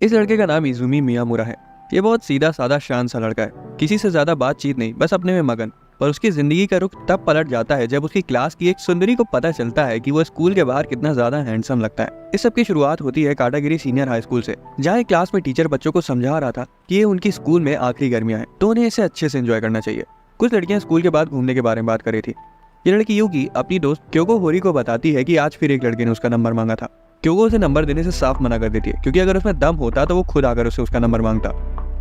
इस लड़के का नाम इजुमी मियामुरा है। ये बहुत सीधा साधा शांत सा लड़का है, किसी से ज्यादा बातचीत नहीं, बस अपने में मगन। पर उसकी जिंदगी का रुख तब पलट जाता है जब उसकी क्लास की एक सुंदरी को पता चलता है कि वो स्कूल के बाहर कितना ज्यादा हैंडसम लगता है। इस सब की शुरुआत होती है काटागिरी सीनियर हाई स्कूल से, जहाँ एक क्लास में टीचर बच्चों को समझा रहा था कि ये उनकी स्कूल में आखिरी गर्मियां हैं, तो उन्हें इसे अच्छे से एंजॉय करना चाहिए। कुछ लड़कियां स्कूल के बाद घूमने के बारे में बात कर रही थी। ये लड़की यूकी अपनी दोस्त क्योको होरी को बताती है कि आज फिर एक लड़के ने उसका नंबर मांगा था। क्योको उसे नंबर देने से साफ मना कर देती है, क्योंकि अगर उसमें दम होता तो वो खुद आकर उसे उसका नंबर मांगता।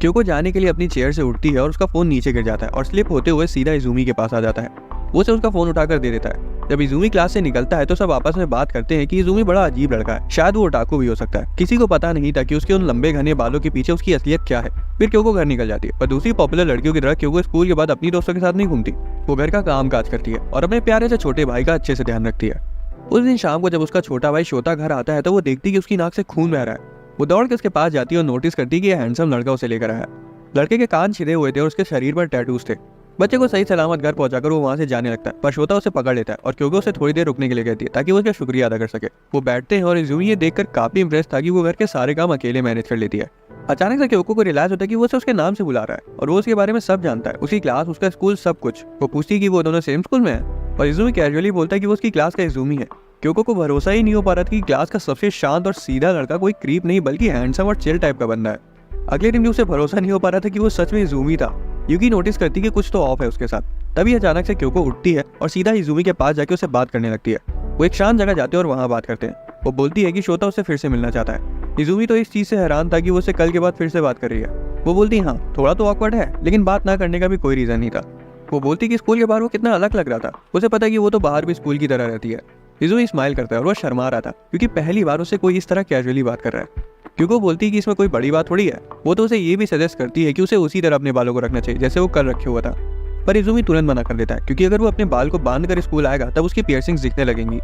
क्योको जाने के लिए अपनी चेयर से उठती है और उसका फोन नीचे गिर जाता है और स्लिप होते हुए सीधा इजुमी के पास आ जाता है। वो उसे उसका फोन उठाकर दे देता है। जब इजुमी क्लास से निकलता है तो सब आपस में बात करते हैं कि इजुमी बड़ा अजीब लड़का है, शायद वो ओटाकू भी हो सकता है। किसी को पता नहीं था कि उसके उन लंबे घने बालों के पीछे उसकी असलियत क्या है। फिर क्योको घर निकल जाती है, पर दूसरी पॉपुलर लड़कियों की तरह क्योको स्कूल के बाद अपनी दोस्तों के साथ नहीं घूमती। वो घर का काम काज करती है और अपने प्यारे से छोटे भाई का अच्छे से ध्यान रखती है। उस दिन शाम को जब उसका छोटा भाई शोता घर आता है तो वो देखती कि उसकी नाक से खून बह रहा है। वो दौड़ के उसके पास जाती है और नोटिस करती कि यह हैंडसम लड़का उसे लेकर आया। लड़के के कान छिदे हुए थे और उसके शरीर पर टैटूज थे। बच्चे को सही सलामत घर पहुंचाकर वो वहां से जाने लगता है, पर शोता उसे पकड़ लेता है और क्योंकि उसे थोड़ी देर रुकने के लिए कहती है ताकि वो उसका शुक्रिया अदा कर सके। वो बैठते हैं और इजुमी ये देखकर काफी इंप्रेस था कि वो घर के सारे काम अकेले मैनेज कर लेती है। अचानक से क्योको को रियलाइज होता है कि वो उसे उसके नाम से बुला रहा है और वो उसके बारे में सब जानता है, उसकी क्लास, उसका स्कूल, सब कुछ। वो पूछती है कि वो दोनों सेम स्कूल में है और इजुमी कैजुअली बोलता है कि वो उसकी क्लास का इजुमी है। क्योको को भरोसा ही नहीं हो पा रहा था कि क्लास का सबसे शांत और सीधा लड़का कोई क्रीप नहीं बल्कि हैंडसम और चिल टाइप का बंदा है। अगले दिन भी उसे भरोसा नहीं हो पा रहा था कि वो सच में इजुमी था। यूकी नोटिस करती कि कुछ तो ऑफ है उसके साथ। तभी अचानक से क्योको उठती है और सीधा इजुमी के पास जाके उससे बात करने लगती है। वो एक शांत जगह जाते हैं और वहां बात करते हैं। वो बोलती है कि शोता उससे फिर से मिलना चाहता है। इजुमी तो इस चीज से हैरान था कि वो उससे कल के बाद फिर से बात कर रही है। वो बोलती हाँ, थोड़ा तो ऑकवर्ड है, लेकिन बात ना करने का भी कोई रीजन नहीं था। वो बोलती कि स्कूल के बाहर वो कितना अलग लग रहा था, उसे पता कि वो तो बाहर भी स्कूल की तरह रहती है। इजुमी स्माइल करता है और वो शर्मा रहा था क्योंकि पहली बार उससे कोई इस तरह कैजुअली बात कर रहा है। क्योंकि बोलती है कि इसमें कोई बड़ी बात थोड़ी है। वो तो उसे ये भी सजेस्ट करती है कि उसे उसी तरह अपने बालों को रखना चाहिए जैसे वो कल रखे हुआ था। पर इजुमी तुरंत मना कर देता है क्योंकि अगर वो अपने बाल को बांध कर स्कूल आएगा तब उसकी पियर्सिंग्स दिखने लगेंगी।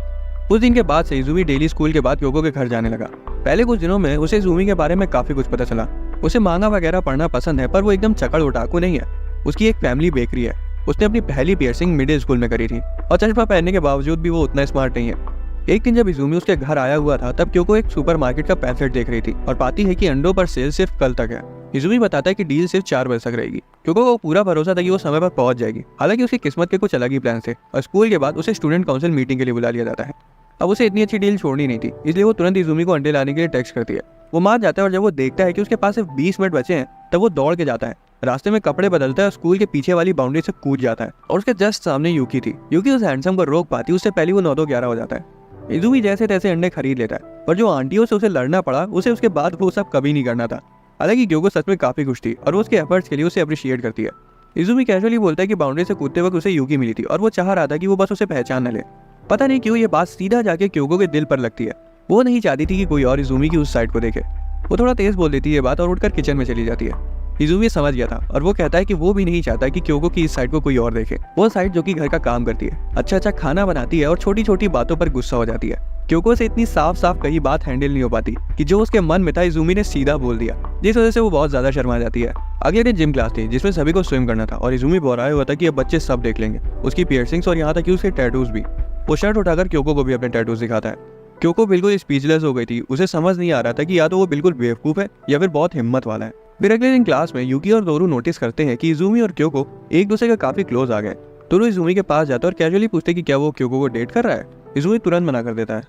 उस दिन के बाद से इजुमी डेली स्कूल के बाद क्योको के घर जाने लगा। पहले कुछ दिनों में उसे इजुमी के बारे में काफी कुछ पता चला। उसे मांगा वगैरह पढ़ना पसंद है, पर वो एकदम चकड़ ओटाकू नहीं है। उसकी एक फैमिली बेकरी है। उसने अपनी पहली पियर्सिंग मिडिल स्कूल में करी थी और चश्मा पहनने के बावजूद भी वो उतना स्मार्ट नहीं है। एक दिन जब इजुमी उसके घर आया हुआ था तब क्योको एक सुपरमार्केट का पैम्फलेट देख रही थी और पाती है कि अंडों पर सेल सिर्फ कल तक है। इजुमी बताता है कि डील सिर्फ 4 बजे तक रहेगी। क्योंकि वो पूरा भरोसा था कि वो समय पर पहुंच जाएगी। हालांकि उसकी किस्मत के कुछ अलग ही प्लान थे और स्कूल के बाद उसे स्टूडेंट काउंसिल मीटिंग के लिए बुला लिया जाता है। अब उसे इतनी अच्छी डील छोड़नी नहीं थी, इसलिए वो तुरंत इजुमी को अंडे लाने के लिए टेक्स्ट करती है। वो मान जाता है और जब वो देखता है कि उसके पास सिर्फ 20 मिनट बचे हैं तब वो दौड़ के जाता है। रास्ते में कपड़े बदलता है और स्कूल के पीछे वाली बाउंड्री से कूद जाता है और उसके जस्ट सामने यूकी थी। यूकी उस हैंडसम को रोक पाती, उससे पहले वो 9-11 हो जाता है। इजुमी जैसे तैसे अंडे खरीद लेता है, पर जो आंटियों से उसे लड़ना पड़ा उसे उसके बाद वो सब कभी नहीं करना था। हालांकि क्योको सच में काफी खुश थी और वो उसके एफर्ट्स के लिए उसे अप्रिशिएट करती है। इजुमी कैजुअली बोलता है कि बाउंड्री से कूदते वक्त उसे यूकी मिली थी और वो चाह रहा था कि वो बस उसे पहचान न ले। पता नहीं क्यों ये बात सीधा जाके क्योको के दिल पर लगती है। वो नहीं चाहती थी कि कोई और इजुमी की उस साइड को देखे। वो थोड़ा तेज बोल देती है ये बात और उठकर किचन में चली जाती है। इजुमी समझ गया था और वो कहता है कि वो भी नहीं चाहता कि क्योको की इस साइड को कोई और देखे। वो साइड जो कि घर का काम करती है, अच्छा खाना बनाती है और छोटी छोटी बातों पर गुस्सा हो जाती है। क्योको से इतनी साफ साफ कही बात हैंडल नहीं हो पाती कि जो उसके मन में था इजुमी ने सीधा बोल दिया, जिस वजह से वो बहुत ज्यादा शर्मा जाती है। अगले दिन जिम क्लास थी जिसमें सभी को स्विम करना था और इजुमी बोराया हुआ था कि अब बच्चे सब देख लेंगे, उसकी पियर्सिंग्स और यहाँ तक कि उसके टैटूज भी। वो शर्ट उठाकर क्योको को भी अपने टैटूज दिखाता है। क्योको बिल्कुल स्पीचलेस हो गई थी। उसे समझ नहीं आ रहा था कि या तो वो बिल्कुल बेवकूफ है या फिर बहुत हिम्मत वाला है। फिर अगले दिन क्लास में यूकी और तोरू नोटिस करते हैं कि इजुमी और क्योको एक दूसरे का काफी क्लोज आ गए। तोरू इजुमी के पास जाता है और कैजुअली पूछते कि क्या वो क्योको को डेट कर रहा है। इजुमी तुरंत मना कर देता है।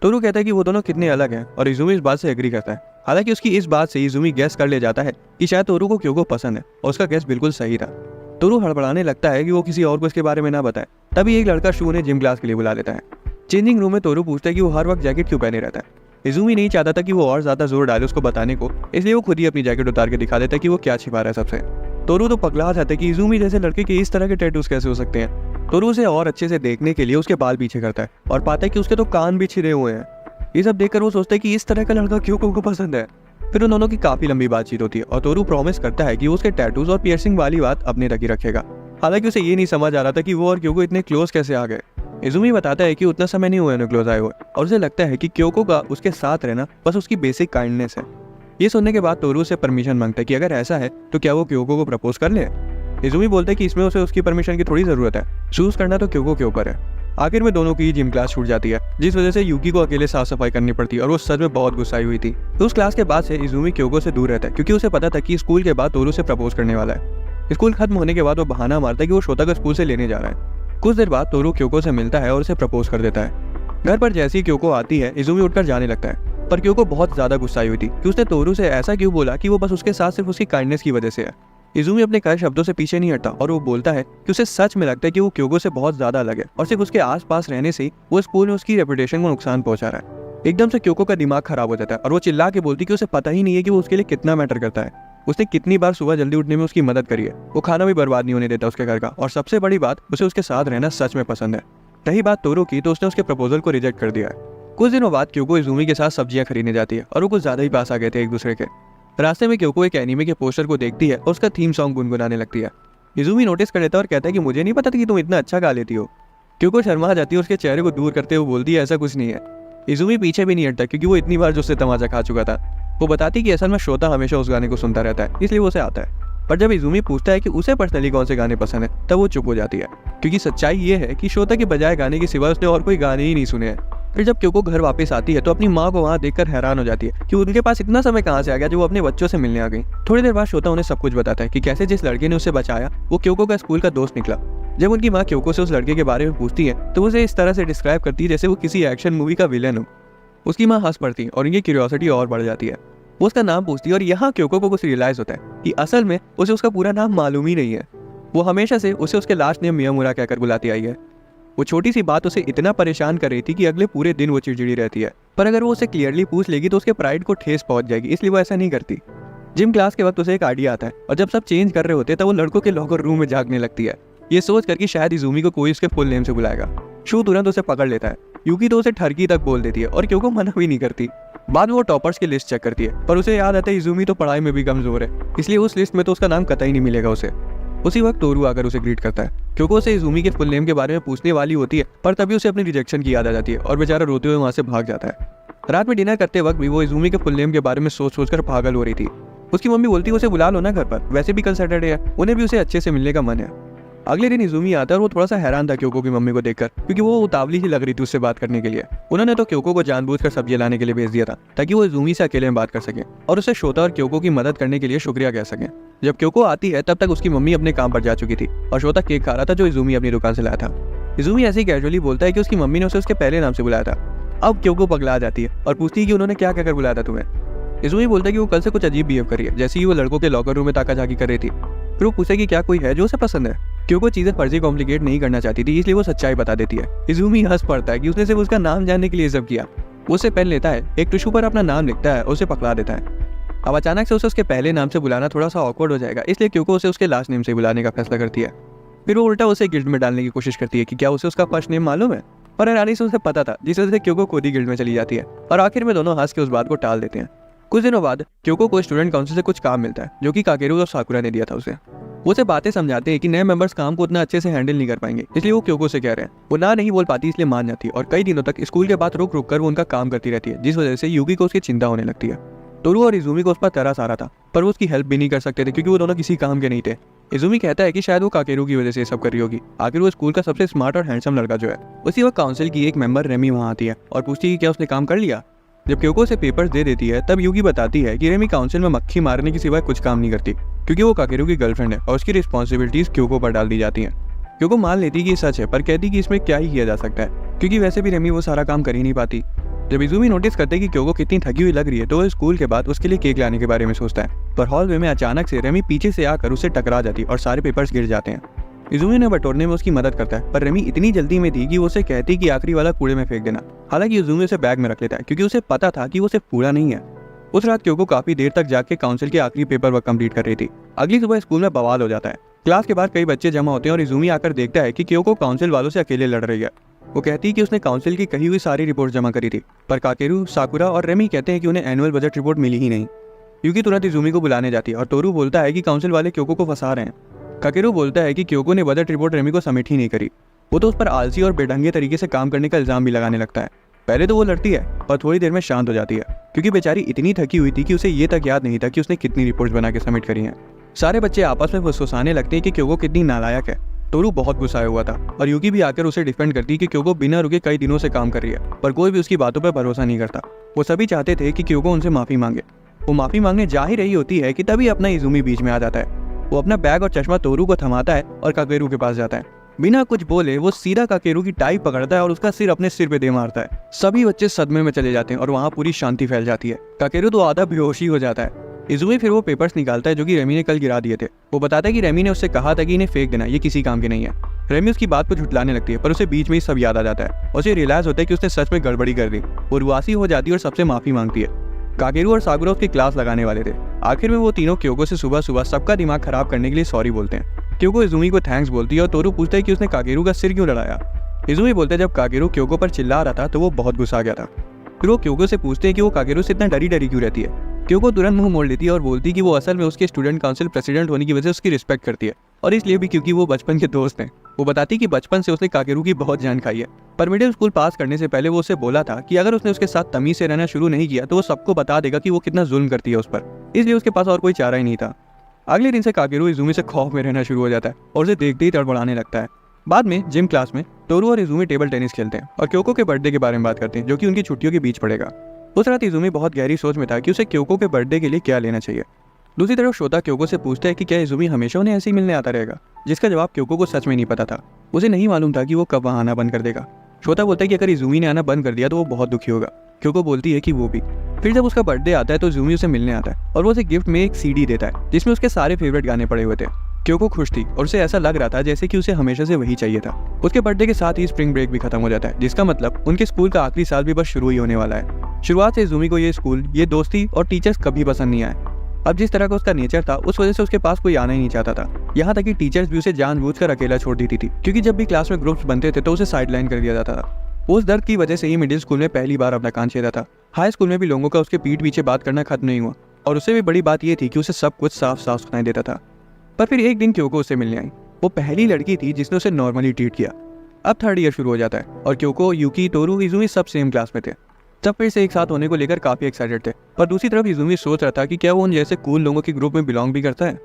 तोरू कहता है कि वो दोनों कितने अलग हैं और इजुमी इस बात से एग्री करता है। हालांकि उसकी इस बात से इजुमी गैस कर ले जाता है कि शायद तोरू को क्योको पसंद है और उसका गैस बिल्कुल सही था। तोरू हड़बड़ाने लगता है कि वो किसी और को इसके बारे में ना बताए। तभी एक लड़का शू ने जिम क्लास के लिए बुला लेता है। चेंजिंग रूम में तोरू पूछता है कि वो हर वक्त जैकेट क्यों पहने रहता है। इजुमी नहीं चाहता था कि वो और ज्यादा जोर डाले उसको बताने को, इसलिए वो खुद ही अपनी जैकेट उतार के दिखा देता है कि वो क्या छिपा रहा है सबसे। तोरू तो पगला जाता है कि इजुमी जैसे लड़के के इस तरह के टैटूज कैसे हो सकते हैं। तोरू उसे और अच्छे से देखने के लिए उसके बाल पीछे करता है और पाता है कि उसके तो कान भी छिदे हुए हैं। ये सब देखकर वो सोचता है कि इस तरह का लड़का क्यों को पसंद है। फिर उन दोनों की काफी लंबी बातचीत होती है और तोरू प्रॉमिस करता है कि वो उसके टैटूज और पियर्सिंग वाली बात अपने तक ही रखेगा। हालांकि उसे ये नहीं समझ आ रहा था कि वो और क्योको इतने क्लोज कैसे आ गए। इजुमी बताता है कि उतना समय नहीं हुआ उन्हें क्लोज आए हुए और उसे लगता है कि क्योको का उसके साथ रहना बस उसकी बेसिक काइंडनेस है। ये सुनने के बाद तोरू से परमिशन मांगता है कि अगर ऐसा है तो क्या वो क्योको को प्रपोज कर ले। इजुमी बोलता है कि इसमें उसे उसकी परमिशन की थोड़ी जरूरत है, चूज करना तो क्योको के ऊपर है। आखिर में दोनों की जिम क्लास छूट जाती है, जिस वजह से यूकी को अकेले साफ सफाई करनी पड़ती है और वो सच में बहुत गुस्साई हुई थी। तो उस क्लास के बाद से इजुमी क्योको से दूर रहता है, क्योंकि उसे पता था कि स्कूल के बाद तोरू से प्रपोज करने वाला है। स्कूल खत्म होने के बाद वो बहाना मारता है कि वो शोता को स्कूल से लेने जा रहा है। कुछ देर बाद तोरू क्योको से मिलता है और उसे प्रपोज कर देता है। घर पर जैसे ही क्योको आती है, इजुमी उठकर जाने लगता है, पर क्योको बहुत ज्यादा गुस्साई हुई थी कि उसने तोरू से ऐसा क्यों बोला कि वो बस उसके साथ सिर्फ उसकी काइंडनेस की वजह से है। इजुमी अपने कई शब्दों से पीछे नहीं हटता और वो बोलता है कि उसे सच में लगता है कि वो क्योको से बहुत ज्यादा अलग है और सिर्फ उसके आसपास रहने से वो स्कूल में उसकी रेपुटेशन को नुकसान पहुंचा रहा है। एकदम से क्योको का दिमाग खराब हो जाता है और वो चिल्ला के बोलती कि उसे पता ही नहीं है कि वो उसके लिए कितना मैटर करता है। उसने कितनी बार सुबह जल्दी उठने में उसकी मदद करी है, वो खाना भी बर्बाद नहीं होने देता उसके घर का, और सबसे बड़ी बात, उसे उसके साथ रहना सच में पसंद है। रही बात तोरू की, तो उसने उसके प्रपोजल को रिजेक्ट कर दिया है। कुछ दिनों बाद क्योको इजुमी के साथ सब्जियां खरीदने जाती है और वो कुछ ज्यादा ही पास आ गए थे एक दूसरे के। रास्ते में क्योको एक एनीमे के पोस्टर को देखती है और उसका थीम सॉन्ग गुनगुनाने लगती है। इजुमी नोटिस कर लेता है और कहता है कि मुझे नहीं पता था कि तुम इतना अच्छा गा लेती हो। क्योको शर्मा जाती है, उसके चेहरे को दूर करते हुए बोलती है ऐसा कुछ नहीं है। इजुमी पीछे भी नहीं हटता, क्योंकि वो इतनी बार जो उससे तमाचा खा चुका था। वो बताती कि असल में श्रोता हमेशा उस गाने को सुनता रहता है, इसलिए वो उसे आता है। पर जब इजुमी पूछता है कि उसे पर्सनली कौन से गाने पसंद है, तब वो चुप हो जाती है, क्योंकि सच्चाई ये है कि श्रोता के बजाय गाने के सिवा उसने और कोई गाने ही नहीं सुने हैं। फिर जब क्योको घर वापस आती है तो अपनी माँ को वहाँ देखकर हैरान हो जाती है कि उनके पास इतना समय कहाँ से आ गया जो वो अपने बच्चों से मिलने आ गई। थोड़ी देर बाद श्रोता उन्हें सब कुछ बताता है कि कैसे जिस लड़के ने उसे बचाया वो क्योको का स्कूल का दोस्त निकला। जब उनकी माँ क्योको से उस लड़के के बारे में पूछती है तो वो उसे इस तरह से डिस्क्राइब करती है जैसे वो किसी एक्शन मूवी का विलन हो। उसकी माँ हंस पड़ती है और इनकी क्यूरियोसिटी और बढ़ जाती है। वो उसका नाम पूछती है और यहाँ क्योको को कुछ रियलाइज होता है कि असल में उसे उसका पूरा नाम मालूम ही नहीं है। वो हमेशा से उसे उसके लास्ट नेम मियामुरा कहकर बुलाती आई है। वो छोटी सी बात उसे इतना परेशान कर रही थी कि अगले पूरे दिन वो चिड़चिड़ी रहती है, पर अगर वो उसे क्लियरली पूछ लेगी तो उसके प्राइड को ठेस पहुंच जाएगी, इसलिए वो ऐसा नहीं करती। जिम क्लास के वक्त उसे एक आइडिया आता है और जब सब चेंज कर रहे होते हैं तब वो लड़कों के लॉकर रूम में झांकने लगती है, ये सोच कर कि शायद इजुमी को कोई उसके फुल नेम से बुलाएगा। शू तुरंत उसे पकड़ लेता है। यूकी तो उसे ठरकी तक बोल देती है और क्योंकि मना भी नहीं करती। बाद में वो टॉपर्स की लिस्ट चेक करती है, पर उसे याद आता है इजुमी तो पढ़ाई में भी कमजोर है, इसलिए उस लिस्ट में तो उसका नाम कतई नहीं मिलेगा उसे। उसी वक्त तोरू आकर उसे ग्रीट करता है, क्योंकि उसे इजुमी के फुल नेम के बारे में पूछने वाली होती है, पर तभी उसे अपनी रिजेक्शन की याद आ जाती है और बेचारा रोते हुए वहां से भाग जाता है। रात में डिनर करते वक्त भी वो इजुमी के फुल नेम के बारे में सोच सोच कर पागल हो रही थी। उसकी मम्मी बोलती है उसे बुला लो ना घर पर, वैसे भी कल सैटरडे है, उन्हें भी उसे अच्छे से मिलने का मन है। अगले दिन इजुमी आता है और वो थोड़ा सा हैरान था क्योको की मम्मी को देखकर, क्योंकि वो उतावली ही लग रही थी उससे बात करने के लिए। उन्होंने तो क्योको को जानबूझकर सब्जी लाने के लिए भेज दिया था ताकि वो इजुमी से अकेले में बात कर सके और उसे शोता और क्योको की मदद करने के लिए शुक्रिया कह सके। जब क्योको आती है तब तक उसकी मम्मी अपने काम पर जा चुकी थी और शोता केक खा रहा था जो इजुमी अपनी दुकान से लाया था। इजुमी ऐसे ही कैजुअली बोलता है कि उसकी मम्मी ने उसे उसके पहले नाम से बुलाया था। अब क्योको पगला जाती है और पूछती है कि उन्होंने क्या कहकर बुलाया था तुम्हें। इजुमी बोलता है कि वो कल से कुछ अजीब बिहेव कर रही है, जैसे ही वो लड़कों के लॉकर रूम में ताकाझाकी कर रही थी। फिर वो पूछे कि क्या कोई है जो उसे पसंद है। क्योंकि चीजें फर्जी कॉम्प्लिकेट नहीं करना चाहती थी, इसलिए वो सच्चाई बता देती है। इजुमी हंस पड़ता है कि उसने सिर्फ उसका नाम जानने के लिए सब किया। वो उसे पेन लेता है, एक टिश्यू पर अपना नाम लिखता है और उसे पकड़ा देता है। अब अचानक से उसे उसके पहले नाम से बुलाना थोड़ा सा ऑकवर्ड हो जाएगा, इसलिए क्योंकि उसे उसके लास्ट नेम से बुलाने का फैसला करती है। फिर वो उल्टा उसे गिल्ड में डालने की कोशिश करती है कि क्या उसे उसका फर्स्ट नेम मालूम है, पर हैरानी से उसे पता था, जिस वजह से क्योंकि खुद ही गिल्ड में चली जाती है और आखिर में दोनों हंस के उस बात को टाल देते हैं। कुछ दिनों बाद क्योको को स्टूडेंट काउंसिल से कुछ काम मिलता है जो कि काकेरू और साकुरा ने दिया था उसे। वो उसे बातें समझाते हैं कि नए मेंबर्स काम को उतना अच्छे से हैंडल नहीं कर पाएंगे, इसलिए वो क्योको से कह रहे हैं। वो ना नहीं बोल पाती, इसलिए मान जाती है और कई दिनों तक स्कूल के बाद रुक रुक कर वो उनका काम करती रहती है, जिस वजह से यूकी को उसकी चिंता होने लगती है। तोरू और इजुमी को उस पर तरस आ रहा था, पर वो उसकी हेल्प भी नहीं कर सकते थे क्योंकि वो दोनों किसी काम के नहीं थे। इजुमी कहता है कि शायद वो काकेरू की वजह से सब कर रही होगी, आखिर वो स्कूल का सबसे स्मार्ट और हैंडसम लड़का जो है। उसी वक्त काउंसिल की एक मेंबर रेमी वहाँ आती है और पूछती है कि क्या उसने काम कर लिया। जब क्योको से पेपर्स दे देती है तब यूगी बताती है कि रेमी काउंसिल में मक्खी मारने के सिवाय कुछ काम नहीं करती, क्योंकि वो काकेरू की गर्लफ्रेंड है और उसकी रिस्पॉन्सिबिलिटीज क्योको पर डाल दी जाती हैं। क्योको मान लेती कि ये सच है, पर कहती कि इसमें क्या ही किया जा सकता है, क्योंकि वैसे भी रेमी वो सारा काम कर ही नहीं पाती। जब इजुमी नोटिस करते कि क्योको कितनी थकी हुई लग रही है तो वो स्कूल के बाद उसके लिए केक लाने के बारे में सोचता है, पर हॉलवे में अचानक से रेमी पीछे से आकर उसे टकरा जाती और सारे पेपर्स गिर जाते हैं। इजुमी ने बटोरने में उसकी मदद करता है, पर रेमी इतनी जल्दी में थी कि वो उसे कहती कि आखिरी वाला कूड़े में फेंक देना। हालांकि इजुमी उसे बैग में रख लेता है क्योंकि उसे पता था कि वो सिर्फ कूड़ा नहीं है। उस रात क्योको काफी देर तक जाके काउंसिल के आखिरी पेपर वर्क कंप्लीट कर रही थी। अगली सुबह स्कूल में बवाल हो जाता है। क्लास के बाद कई बच्चे जमा होते हैं और इजुमी आकर देखता है कि क्योको काउंसिल वालों से अकेले लड़ रही है। वो कहती है कि उसने काउंसिल की कही हुई सारी रिपोर्ट जमा करी थी, पर काकेरू, साकुरा और रेमी कहते हैं कि उन्हें एनुअल बजट रिपोर्ट मिली ही नहीं। यूकी तुरंत इजुमी को बुलाने जाती है और तोरू बोलता है कि काउंसिल वाले क्योको को फंसा रहे हैं। काकेरू बोलता है कि क्योको ने बजट रिपोर्ट रेमी को सबमिट ही नहीं करी। वो तो उस पर आलसी और बेढंगे तरीके से काम करने का इल्जाम भी लगाने लगता है। पहले तो वो लड़ती है पर थोड़ी देर में शांत हो जाती है, क्योंकि बेचारी इतनी थकी हुई थी कि उसे ये तक याद नहीं था कि उसने कितनी रिपोर्ट्स बना के सबमिट करी हैं। सारे बच्चे आपस में फुसफुसाने लगते हैं कि क्योको कितनी नालायक है। तोरू बहुत गुस्साया हुआ था और यूकी भी आकर उसे डिफेंड करती कि क्योको बिना रुके कई दिनों से काम कर रही है, पर कोई भी उसकी बातों पर भरोसा नहीं करता। वो सभी चाहते थे कि क्योको उनसे माफी मांगे। वो माफी मांगने जा ही रही होती है कि तभी अपना इजुमी बीच में आ जाता है। वो अपना बैग और चश्मा तोरू को थमाता है और काकेरू के पास जाता है। बिना कुछ बोले वो सीधा काकेरू की टाई पकड़ता है और उसका सिर अपने सिर पे दे मारता है। सभी बच्चे सदमे में चले जाते हैं और वहाँ पूरी शांति फैल जाती है। काकेरू तो आधा बेहोशी हो जाता है। इजुमी फिर वो पेपर्स निकालता है जो कि रेमी ने कल गिरा दिए थे। वो बताता है कि रेमी ने उससे कहा था कि इन्हें फेंक देना, ये किसी काम के नहीं है। रेमी उसकी बात को झुठलाने लगती है, पर उसे बीच में ही सब याद आ जाता है। उसे रियलाइज होता है कि उसने सच में गड़बड़ी कर दी। वो रुआसी हो जाती है और सबसे माफी मांगती है। काकेरू और साकुरा उसकी क्लास लगाने वाले थे। आखिर में वो तीनों क्योको से सुबह सुबह सबका दिमाग खराब करने के लिए सॉरी बोलते हैं। क्योको इजुमी को थैंक्स बोलती है और तोरू पूछता है कि उसने काकेरू का सिर क्यों लड़ाया। इजुमी बोलते हैं जब काकेरू क्योको पर चिल्ला रहा था तो वो बहुत गुस्सा गया था। फिर वो क्योको से पूछते हैं कि वो काकेरू से इतना डरी डरी क्यों रहती है। क्योको तुरंत मुंह मोड़ लेती है और बोलती है कि वो असल में उसके स्टूडेंट काउंसिल प्रेसिडेंट होने की वजह से उसकी रिस्पेक्ट करती है, और इसलिए भी क्योंकि वो बचपन के दोस्त हैं। वो बताती है कि बचपन से उसने काकेरू की बहुत जान खाई है, पर मिडिल स्कूल पास करने से पहले वो उसे बोला था कि अगर उसने उसके साथ तमीज से रहना शुरू नहीं किया तो वो सबको बता देगा कि वो कितना जुल्म करती है उस पर, इसलिए उसके पास और कोई चारा ही नहीं था। अगले दिन से काकेरू इजुमी से खौफ में रहना शुरू हो जाता है और उसे देखते ही तड़बड़ाने लगता है। बाद में जिम क्लास में तोरू और इजुमी टेबल टेनिस खेलते हैं और क्योको के बर्थडे के बारे में बात करते हैं जो कि उनकी छुट्टियों के बीच पड़ेगा। उस रात इजुमी बहुत गहरी सोच में था कि उसे क्योको के बर्थडे के लिए क्या लेना चाहिए। दूसरी तरफ शोता क्योको से पूछता है कि क्या इजुमी हमेशा उन्हें ऐसे ही मिलने आता रहेगा, जिसका जवाब क्योको को सच में नहीं पता था। उसे नहीं मालूम था कि वो कब वहाँ आना बंद कर देगा। शोता बोलता है कि अगर इजुमी ने आना बंद कर दिया तो वो बहुत दुखी होगा। क्योको बोलती है कि वो भी। फिर जब उसका बर्थडे आता है तो इजुमी उसे मिलने आता है और वो उसे गिफ्ट में एक सीडी देता है जिसमें उसके सारे फेवरेट गाने पड़े हुए थे। क्योको खुश थी और उसे ऐसा लग रहा था जैसे कि उसे हमेशा से वही चाहिए था। उसके बर्थडे के साथ ही स्प्रिंग ब्रेक भी खत्म हो जाता है, जिसका मतलब उनके स्कूल का आखिरी साल भी बस शुरू ही होने वाला है। शुरुआत से इजुमी को ये स्कूल, ये दोस्ती और टीचर्स कभी पसंद नहीं आए। अब जिस तरह का उसका नेचर था उस वजह से उसके पास कोई आना ही नहीं चाहता था। यहाँ तक कि टीचर्स भी उसे जानबूझकर अकेला छोड़ देती थी, क्योंकि जब भी क्लास में ग्रुप्स बनते थे तो उसे साइडलाइन कर दिया जाता था। उस दर्द की वजह से ही मिडिल स्कूल में पहली बार अपना कान छेदा था। हाई स्कूल में भी लोगों का उसके पीठ पीछे बात करना खत्म नहीं हुआ, और उससे भी बड़ी बात यह थी कि उसे सब कुछ साफ साफ सुनाई देता था। पर फिर एक दिन क्योको उससे मिलने आई। वो पहली लड़की थी जिसने उसे नॉर्मली ट्रीट किया। अब थर्ड ईयर शुरू हो जाता है और क्योको, यूकी, तोरू, इजुमी सब सेम क्लास में थे। सब फिर से एक साथ होने को लेकर काफी एक्साइटेड थे, पर दूसरी तरफ इजुमी सोच रहा था कि क्या वो उन जैसे कूल लोगों के ग्रुप में बिलोंग भी करता है।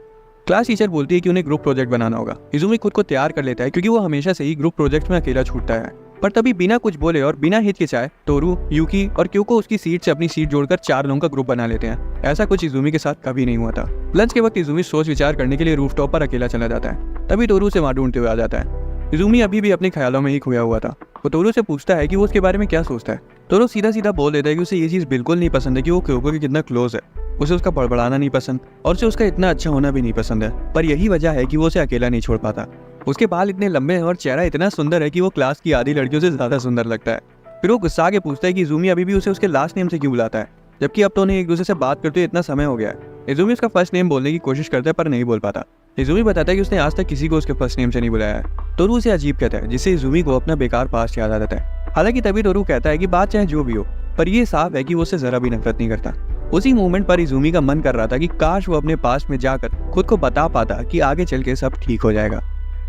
क्लास टीचर बोलती है कि उन्हें ग्रुप प्रोजेक्ट बनाना होगा। इजुमी खुद को तैयार कर लेता है क्योंकि वो हमेशा से ही ग्रुप प्रोजेक्ट में अकेला छूटता है। पर तभी बिना कुछ बोले और बिना हिचकिचाए तोरू, यूकी और क्योको उसकी सीट से अपनी सीट जोड़कर 4 लोगों का ग्रुप बना लेते हैं। ऐसा कुछ इजुमी के साथ कभी नहीं हुआ था। लंच के वक्त इजुमी सोच विचार करने के लिए रूफटॉप पर अकेला चला जाता है। तभी तोरू उसे वहां ढूंढते हुए आ जाता है। इजुमी अभी भी अपने ख्यालों में ही खोया हुआ था। वो तोरू से पूछता है कि वो उसके बारे में क्या सोचता है। तोरू सीधा सीधा बोल देता है कि उसे ये चीज़ बिल्कुल नहीं पसंद है कि वो क्योको के कितना क्लोज है। उसे उसका बड़बड़ाना नहीं पसंद और उसे उसका इतना अच्छा होना भी नहीं पसंद है, पर यही वजह है कि वो उसे अकेला नहीं छोड़ पाता। उसके बाल इतने लंबे हैं और चेहरा इतना सुंदर है कि वो क्लास की आधी लड़कियों से ज्यादा सुंदर लगता है। फिर वो गुस्सा के पूछता है कि इजुमी अभी भी उसे उसके लास्ट नेम से क्यों बुलाता है, जबकि अब तो उन्हें एक दूसरे से बात करते हुए इतना समय हो गया है। इजुमी उसका फर्स्ट नेम बोलने की कोशिश करता है पर नहीं बोल पाता। इजुमी बताता है कि उसने आज तक किसी को उसके फर्स्ट नेम से नहीं बुलाया है। तोरू उसे अजीब कहता है, जिससे इजुमी को अपना बेकार पास्ट याद आ जाता है। हालांकि तभी तोरू कहता है कि बात चाहे जो भी हो, पर यह साफ है कि वो उससे जरा भी नफरत नहीं करता। उसी मोमेंट पर इजुमी का मन कर रहा था कि काश वो अपने पास्ट में जाकर खुद को बता पाता कि आगे चल के सब ठीक हो जाएगा।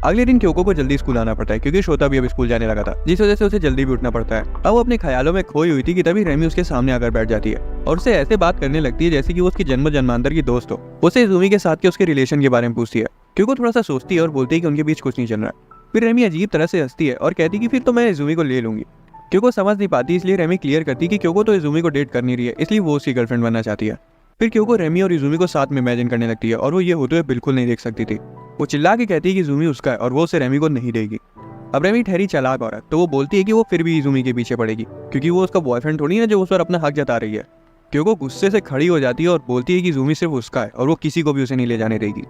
अगले दिन क्योको को जल्दी स्कूल आना पड़ता है क्योंकि शोता भी अब स्कूल जाने लगा था, जिस वजह से उसे जल्दी भी उठना पड़ता है। अब वो अपने ख्यालों में खोई हुई थी कि तभी रेमी उसके सामने आकर बैठ जाती है और उससे ऐसे बात करने लगती है जैसे कि वो उसकी जन्म जन्मांतर की दोस्त हो। उसे इजुमी के साथ के उसके रिलेशन के बारे में पूछती है। क्योको थोड़ा सा सोचती है और बोलती है कि उनके बीच कुछ नहीं चल रहा है। फिर रेमी अजीब तरह से हंसती है और कहती है कि फिर तो मैं इजुमी को ले लूंगी। क्योको समझ नहीं पाती, इसलिए रेमी क्लियर करती है कि क्योको तो इजुमी को डेट कर नहीं रही है, इसलिए वो उसकी गर्लफ्रेंड बनना चाहती है। फिर क्योको रेमी और इजुमी को साथ में इमेजिन करने लगती है और वो ये होते हुए बिल्कुल नहीं देख सकती थी। वो चिल्ला के कहती है कि इजुमी उसका है और वो उसे रेमी को नहीं देगी। अब रेमी ठहरी चालाक औरत, तो वो बोलती है कि वो फिर भी इजुमी के पीछे पड़ेगी क्योंकि वो उसका बॉयफ्रेंड थोड़ी है जो उस पर अपना हक जता रही है। क्योको गुस्से से खड़ी हो जाती है और बोलती है कि इजुमी सिर्फ उसका है और वो किसी को भी उसे नहीं ले जाने देगी।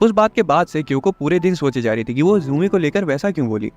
उस बात के बाद से क्योको पूरे दिन सोचे जा रही थी कि वो इजुमी को लेकर वैसा क्यों बोली।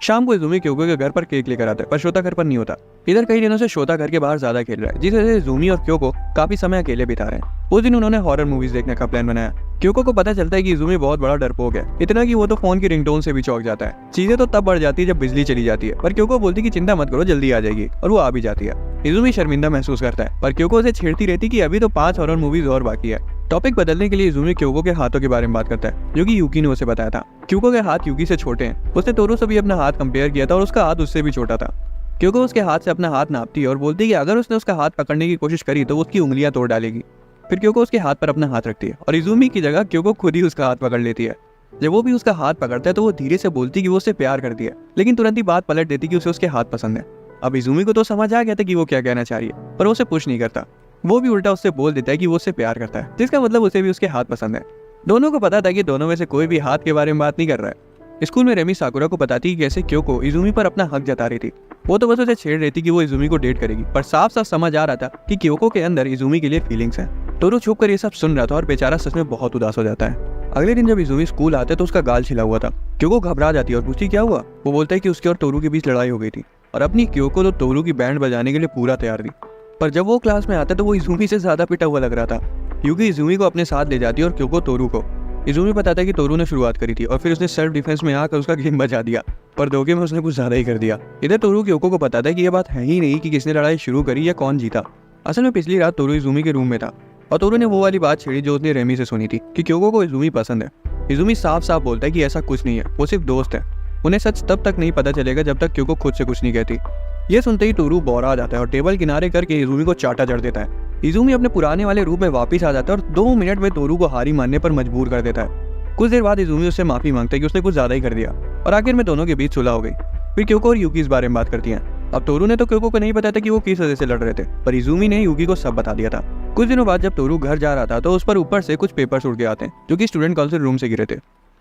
शाम को इजुमी क्योको के घर पर केक लेकर आता है, पर शोता घर पर नहीं होता। इधर कई दिनों से शोता घर के बाहर ज्यादा खेल रहा है, जिस वजह से इजुमी और क्योको काफी समय अकेले बिता रहे हैं। उस दिन उन्होंने हॉरर मूवीज देखने का प्लान बनाया। क्योको को पता चलता है कि इजुमी बहुत बड़ा डरपोक है, इतना कि वो तो फोन की रिंगटोन से भी चौंक जाता है। चीजें तो तब बढ़ जाती है जब बिजली चली जाती है, पर क्योको बोलती कि चिंता मत करो, जल्दी आ जाएगी, और वो आ भी जाती है। इजुमी शर्मिंदा महसूस करता है, पर क्योको उसे छेड़ती रहती कि अभी तो 5 हॉरर मूवीज और बाकी है। टॉपिक बदलने के लिए इजुमी क्योको के हाथों के बारे में बात करता है, जो कि यूकी ने उसे बताया था। क्योको के हाथ यूकी से छोटे हैं। उसने तोरू से भी अपना हाथ कंपेयर किया था और उसका हाथ उससे भी छोटा था। क्योको उसके हाथ से अपना हाथ नापती है और बोलती है कि अगर उसने उसका हाथ पकड़ने की कोशिश करी तो वो उसकी उंगलियां तोड़ डालेगी। फिर क्योको उसके हाथ पर अपना हाथ रखती है और इजुमी की जगह क्योको खुद ही उसका हाथ पकड़ लेती है। जब वो भी उसका हाथ पकड़ता है तो वो धीरे से बोलती कि वो उससे प्यार करती है, लेकिन तुरंत ही बात पलट देती कि उसे उसके हाथ पसंद है। अब इजुमी को तो समझ आ गया था कि वो क्या कहना चाह रही है, पर वो उसे पुश नहीं करता। वो भी उल्टा उससे बोल देता है कि वो उससे प्यार करता है, जिसका मतलब उसे भी उसके हाथ पसंद है। दोनों को पता था कि दोनों में से कोई भी हाथ के बारे में बात नहीं कर रहा है। स्कूल में रेमी साकुरा को बताती कि कैसे क्योको इजुमी पर अपना हक जता रही थी। वो तो बस उसे छेड़ रही थी कि वो इजुमी को डेट करेगी, पर साफ साफ समझ आ रहा था कि क्योको के अंदर इजुमी के लिए फीलिंग्स हैं। टोरू छुप कर ये सब सुन रहा था और बेचारा सच में बहुत उदास हो जाता है। अगले दिन जब इजुमी स्कूल आता है तो उसका गाल छिला हुआ था। क्योको घबरा जाती है और पूछती क्या हुआ। वो बोलता है कि उसके और टोरू के बीच लड़ाई हो गई थी और अपनी क्योको तो टोरू की बैंड बजाने के लिए पूरा तैयार थी। पर जब वो क्लास में आता है तो वो इजुमी से ज्यादा पिटा हुआ लग रहा था, क्योंकि इजुमी को अपने साथ ले जाती है और क्योको टोरू को। इजुमी बताता है कि टोरू ने शुरुआत करी थी और फिर उसने सेल्फ डिफेंस में आकर उसका गेम बजा दिया, पर धोखे में उसने कुछ ज्यादा ही कर दिया। इधर टोरू क्योको को बताता है कि यह बात है ही नहीं कि किसने लड़ाई शुरू करी या कौन जीता। असल में पिछली रात टोरू इजुमी के रूम में था और टोरू ने वो वाली बात छेड़ी जो उसने रेमी से सुनी थी कि क्योको को इजुमी पसंद है। इजुमी साफ साफ बोलता है कि ऐसा कुछ नहीं है, वो सिर्फ दोस्त है। उन्हें सच तब तक नहीं पता चलेगा जब तक क्योको खुद से कुछ नहीं कहती। ये सुनते ही टोरू बौरा आ जाता है और टेबल किनारे करके इजुमी को चाटा जड़ देता है। इजुमी अपने पुराने वाले रूप में वापस आ जाता है और 2 मिनट में टोरू को हारी मानने पर मजबूर कर देता है। कुछ देर बाद इजुमी उससे माफी मांगता है कि उसने कुछ ज्यादा ही कर दिया और आखिर में दोनों के बीच सुलह हो गई। फिर क्योको और यूकी इस बारे में बात करती हैं। अब टोरू ने तो क्योको को नहीं बताया था कि वो किस वजह से लड़ रहे थे, पर इजुमी ने यूकी को सब बता दिया था। कुछ दिनों बाद जब टोरू घर जा रहा था तो उस पर ऊपर से कुछ पेपर्स उड़ के आते हैं जो कि स्टूडेंट काउंसिल रूम से गिरे थे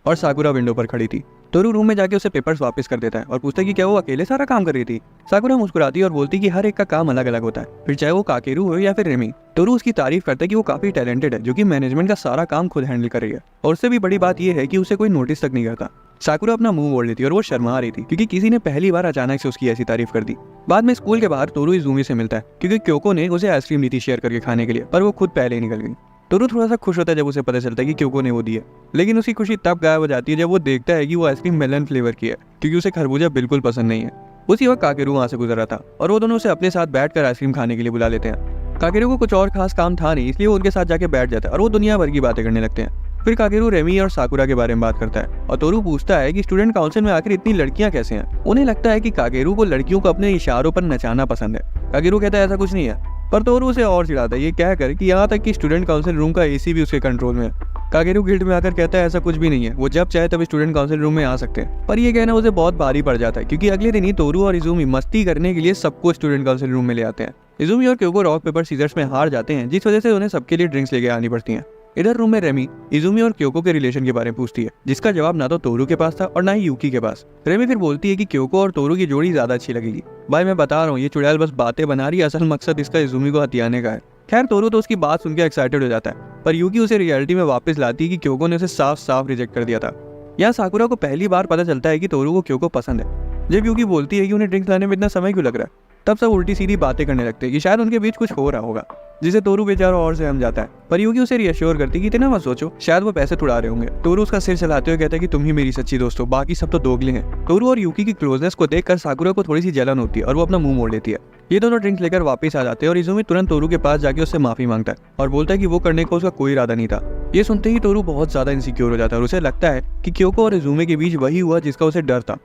और साकुरा विंडो पर खड़ी थी। टोरू रूम में जाके उसे पेपर्स वापस कर देता है और पूछता है कि क्या वो अकेले सारा काम कर रही थी। साकुरा मुस्कुराती है और बोलती है कि हर एक का काम अलग अलग होता है, फिर चाहे वो काकेरू हो या फिर रेमी। टोरू उसकी तारीफ करता है कि वो काफी टैलेंटेड है, जो कि मैनेजमेंट का सारा काम खुद हैंडल कर रही है, और उससे भी बड़ी बात यह है कि उसे कोई नोटिस तक नहीं करता। साकुरा अपना मुंह मोड़ लेती है और वो शर्मा रही थी क्योंकि किसी ने पहली बार अचानक से उसकी ऐसी तारीफ कर दी। बाद में स्कूल के बाहर टोरू इजुमी से मिलता है क्योंकि क्योको ने उसे आइसक्रीम दी थी शेयर करके खाने के लिए, पर वो खुद पहले ही निकल गई। टोरू थोड़ा सा खुश होता है जब उसे पता चलता है कि क्योको ने वो दी है, लेकिन उसकी खुशी तब गायब हो जाती है जब वो देखता है कि वो आइसक्रीम मेलन फ्लेवर की है, क्योंकि उसे खरबूजा बिल्कुल पसंद नहीं है। उसी वक्त काकेरू वहां से गुजर रहा था और वो दोनों उसे अपने साथ बैठकर आइसक्रीम खाने के लिए बुला लेते हैं। काकेरू को कुछ और खास काम था नहीं, इसलिए वो उनके साथ जाके बैठ जाता है और वो दुनिया भर की बातें करने लगते हैं। फिर काकेरू रेमी और साकुरा के बारे में बात करता है और टोरू पूछता है कि स्टूडेंट काउंसिल में आखिर इतनी लड़कियां कैसे हैं। उन्हें लगता है कि काकेरू को लड़कियों को अपने इशारों पर नचाना पसंद है। काकेरू कहता है ऐसा कुछ नहीं है, पर टोरू उसे और चिढ़ाता है ये कहकर कि यहाँ तक कि स्टूडेंट काउंसिल रूम का एसी भी उसके कंट्रोल में है। काकेरू गिल्ट में आकर कहता है ऐसा कुछ भी नहीं है, वो जब चाहे तब स्टूडेंट काउंसिल रूम में आ सकते हैं। पर ये कहना उसे बहुत भारी पड़ जाता है क्योंकि अगले दिन ही टोरू और इजुमी मस्ती करने के लिए सबको स्टूडेंट काउंसिल रूम में ले आते हैं। इजुमी और क्योको रॉक पेपर सीजर्स में हार जाते हैं, जिस वजह से उन्हें सबके लिए ड्रिंक्स लेके आनी पड़ती हैं। इधर रूम में रेमी इजुमी और क्योको के रिलेशन के बारे में पूछती है, जिसका जवाब ना तो टोरू के पास था और ना ही यूकी के पास। रेमी फिर बोलती है कि क्योको और टोरू की जोड़ी ज्यादा अच्छी लगेगी। भाई मैं बता रहा हूँ, ये चुड़ैल बस बातें बना रही है, असल मकसद इसका इजुमी को हथियाने का है। खैर टोरू तो उसकी बात सुनकर एक्साइटेड हो जाता है, पर यूकी उसे रियलिटी में वापस लाती है कि क्योको ने उसे साफ साफ रिजेक्ट कर दिया था। यहाँ साकुरा को पहली बार पता चलता है कि टोरू को क्योको पसंद है। जब यूकी बोलती है कि उन्हें ड्रिंक्स लाने में इतना समय क्यों लग रहा है, तब सब उल्टी सीधी बातें करने लगते हैं कि शायद उनके बीच कुछ हो रहा होगा, जिसे टोरू बेचारा और सहम जाता है। पर यूकी उसे रिएश्योर करती है कि इतना मत सोचो, शायद वो पैसे उड़ा रहे होंगे। टोरू उसका सिर चलाते हुए कहता है कि तुम ही मेरी सच्ची दोस्त हो, बाकी सब तो दोगले हैं। टोरू और यूकी की क्लोजनेस को देखकर साकुरा को थोड़ी सी जलन होती है और वो अपना मुंह मोड़ लेती है। ये दोनों ड्रिंक्स लेकर वापस आ जाते हैं और इजुमी तुरंत टोरू के पास जाके उससे माफी मांगता है और बोलता है कि वो करने को उसका कोई इरादा नहीं था। ये सुनते ही टोरू बहुत ज्यादा इनसिक्योर हो जाता है और उसे लगता है कि क्योको और इजुमी के बीच वही हुआ जिसका उसे डर था।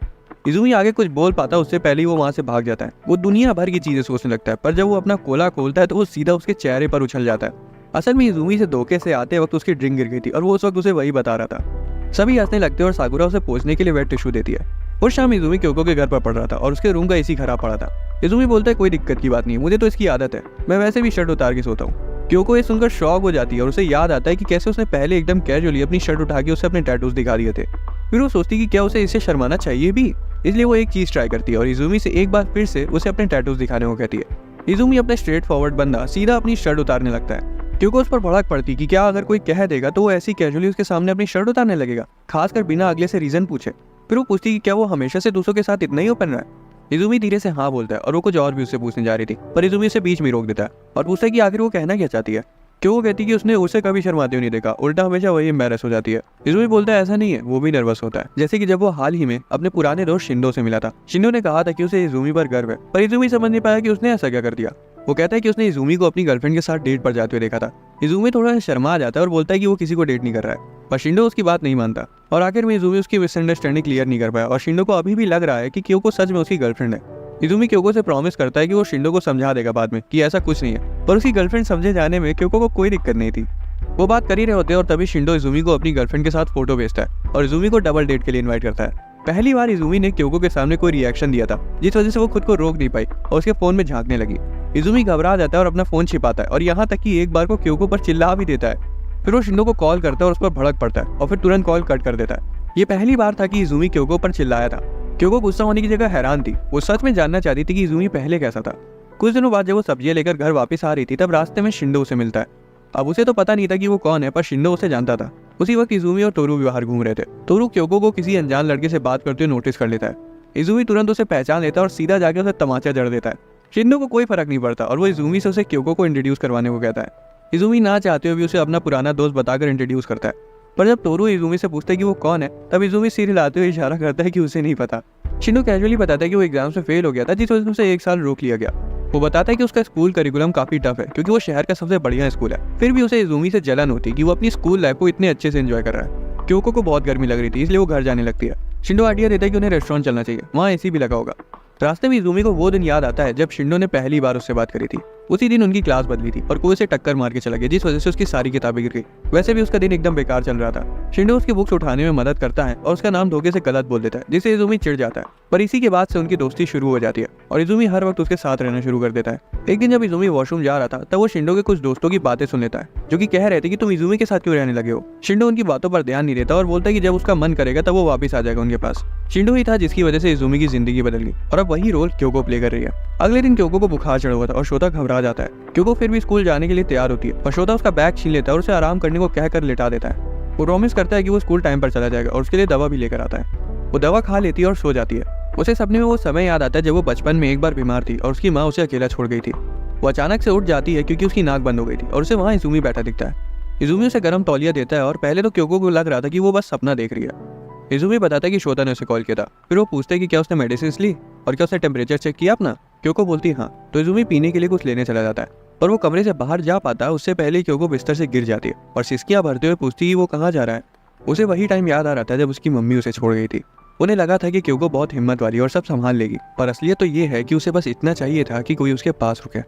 इजुमी आगे कुछ बोल पाता उससे पहले ही वो वहां से भाग जाता है। वो दुनिया भर की चीजें सोचने लगता है, पर जब वो अपना कोला खोलता है तो वो सीधा उसके चेहरे पर उछल जाता है। असल में इजुमी से धोखे से आते वक्त उसकी ड्रिंक गिर गई थी और वो उस वक्त उसे वही बता रहा था। सभी हंसने लगते हैं और साकुरा उसे पोंछने के लिए वेट टिश्यू देती है। उस शाम इजुमी क्योको के घर पर पड़ रहा था और उसके रूम का एसी खराब पड़ा था। इजुमी बोलता है कोई दिक्कत की बात नहीं, मुझे तो इसकी आदत है, मैं वैसे भी शर्ट उतार के सोता हूँ। क्योको ये सुनकर शॉक हो जाती है और उसे याद आता है कि कैसे उसने पहले एकदम कैजुअली अपनी शर्ट उठा के उसे अपने टैटूज दिखा दिए थे। फिर वो सोचती कि क्या उसे इससे शर्माना चाहिए भी, इसलिए वो एक चीज ट्राई करती है और इजुमी से एक बार फिर से उसे अपने टैटूज दिखाने को कहती है। इजुमी अपने स्ट्रेट फॉरवर्ड बंदा सीधा अपनी शर्ट उतारने लगता है क्योंकि उस पर भड़क पड़ती कि क्या अगर कोई कह देगा तो वो ऐसी कैजुअली उसके सामने अपनी शर्ट उतारने लगेगा, खासकर बिना अगले से रीजन पूछे। फिर वो पूछती कि क्या वो हमेशा से दूसरों के साथ इतना ही ओपन रहा है। इजुमी धीरे से हाँ बोलता है और वो कुछ और भी उससे पूछने जा रही थी, पर इजुमी उसे बीच में रोक देता है और पूछता है कि आखिर वो कहना क्या चाहती है। क्यों वो कहती कि उसने उसे कभी शर्माते हुए नहीं देखा, उल्टा हमेशा वही एम्बैरेस हो जाती है। इजुमी बोलता है ऐसा नहीं है, वो भी नर्वस होता है, जैसे कि जब वो हाल ही में अपने पुराने दोस्त शिंडो से मिला था। शिंडो ने कहा था कि उसे इजुमी पर गर्व है, पर इजुमी समझ नहीं पाया कि उसने ऐसा क्या कर दिया। वो कहता है कि उसने इजुमी को अपनी गर्लफ्रेंड के साथ डेट पर जाते हुए देखा था। इजुमी थोड़ा शर्मा जाता है और बोलता है कि वो किसी को डेट नहीं कर रहा है, पर शिंडो उसकी बात नहीं मानता और आखिर में इजुमी उसकी मिसअंडरस्टैंडिंग क्लियर नहीं कर पाया और शिंडो को अभी भी लग रहा है कि क्योको सच में उसकी गर्लफ्रेंड है। इजुमी क्योको से प्रॉमिस करता है कि वो शिंडो को समझा देगा बाद में कि ऐसा कुछ नहीं है, पर उसकी गर्लफ्रेंड समझे जाने में क्योको को कोई दिक्कत नहीं थी। वो बात कर ही रहे होते हैं और तभी शिंडो इजुमी को अपनी गर्लफ्रेंड के साथ फोटो भेजता है और इजुमी को डबल डेट के लिए इन्वाइट करता है। पहली बार इजुमी ने क्योको के सामने कोई रिएक्शन दिया था, जिस वजह से वो खुद को रोक नहीं पाई और उसके फोन में झांकने लगी। इजुमी घबरा जाता है और अपना फोन छिपाता है और यहाँ तक कि एक बार को क्योको पर चिल्ला भी देता है। फिर वो शिंडो को कॉल करता है और उस पर भड़क पड़ता है और फिर तुरंत कॉल कट कर देता है। ये पहली बार था कि इजुमी क्योको पर चिल्लाया था। क्योको गुस्सा होने की जगह हैरान थी। वो सच में जानना चाहती थी कि इजुमी पहले कैसा था। कुछ दिनों बाद जब वो सब्जियां लेकर घर वापस आ रही थी, तब रास्ते में शिंडो उसे मिलता है। अब उसे तो पता नहीं था कि वो कौन है, पर शिंडो उसे जानता था। उसी वक्त इजुमी और तोरू भी बाहर घूम रहे थे। तोरू क्योको को किसी अनजान लड़के से बात करते हुए नोटिस कर लेता है। इजुमी तुरंत उसे पहचान लेता है और सीधा जाकर उसे तमाचा जड़ देता है। शिंडो को कोई फर्क नहीं पड़ता और वो इजुमी से उसे क्योको को इंट्रोड्यूस करवाने को कहता है। इजुमी ना चाहते हुए भी उसे अपना पुराना दोस्त बताकर इंट्रोड्यूस करता है। पर जब तोरू इजुमी से पूछता है कि वो कौन है, तब इजुमी सिर हिलाते हुए इशारा करता है कि उसे नहीं पता। शिंडो कैजुअली बताता है कि वो एग्जाम में फेल हो गया था, जिस वजह से उसे 1 साल रोक लिया गया। वो बताता है कि उसका स्कूल करिकुलम काफी टफ है, क्योंकि वो शहर का सबसे बढ़िया स्कूल है। फिर भी उसे इजुमी से जलन होती है कि वो अपनी स्कूल लाइफ को इतने अच्छे से एंजॉय कर रहा है। क्योको को बहुत गर्मी लग रही थी, इसलिए वो घर जाने लगती है। शिंडो आइडिया देता है कि उन्हें रेस्टोरेंट चलना चाहिए, वहाँ एसी भी लगा होगा। रास्ते में इजुमी को वो दिन याद आता है जब शिंडो ने पहली बार उससे बात करी थी। उसी दिन उनकी क्लास बदली थी और कोई उसे टक्कर मार के चला गया, जिस वजह से उसकी सारी किताबें गिर गई। वैसे भी उसका दिन एकदम बेकार चल रहा था। शिंडो उसकी बुक्स उठाने में मदद करता है और उसका नाम धोखे से गलत बोल देता है, जिससे इजुमी चिढ़ जाता है। पर इसी के बाद से उनकी दोस्ती शुरू हो जाती है और इजुमी हर वक्त उसके साथ रहना शुरू कर देता है। एक दिन जब इजुमी वॉशरूम जा रहा था, तब वो शिंडो के कुछ दोस्तों की बातें सुन लेता है, जो कि कह रहे थे कि तुम इजुमी के साथ क्यों रहने लगे हो। शिंडो उनकी बातों पर ध्यान नहीं देता और बोलता है कि जब उसका मन करेगा तब वो वापस आ जाएगा उनके पास। शिंडो ही था जिसकी वजह से इजुमी की जिंदगी बदल गई और अब वही रोल क्योको प्ले कर रही है। अगले दिन क्योको को बुखार चढ़ा हुआ था और शोता घबरा जाता है। क्योको फिर भी स्कूल जाने के लिए तैयार होती है, पर शोता उसका बैग छीन लेता है और उसे आराम करने को कहकर लिटा देता है। वो प्रॉमिस करता है कि वो स्कूल टाइम पर चला जाएगा और उसके लिए दवा भी लेकर आता है। वो दवा खा लेती है और सो जाती है। उसे सपने में वो समय याद आता है जब वो बचपन में एक बार बीमार थी और उसकी माँ उसे अकेला छोड़ गई थी। वो अचानक से उठ जाती है क्योंकि उसकी नाक बंद हो गई थी और उसे वहाँ इजुमी बैठा दिखता है। इजुमी उसे गर्म तौलिया देता है और पहले तो क्योको को लग रहा था कि वो बस सपना देख रही है। इजुमी बताता है कि शोता ने उसे कॉल किया था। फिर वो पूछते हैं कि क्या उसने मेडिसिन ली और क्या उसने टेम्परेचर चेक किया अपना। क्योको बोलती है हाँ, तो इजुमी पीने के लिए कुछ लेने चला जाता है। पर वो कमरे से बाहर जा पाता उससे पहले क्योको बिस्तर से गिर जाती है और सिसकियां भरते हुए पूछती है वो कहाँ जा रहा है। उसे वही टाइम याद आ रहा था जब उसकी मम्मी उसे छोड़ गई थी। उन्हें लगा था कि क्योको बहुत हिम्मत वाली और सब संभाल लेगी, पर असलियत तो ये है कि उसे बस इतना चाहिए था कि कोई उसके पास रुके।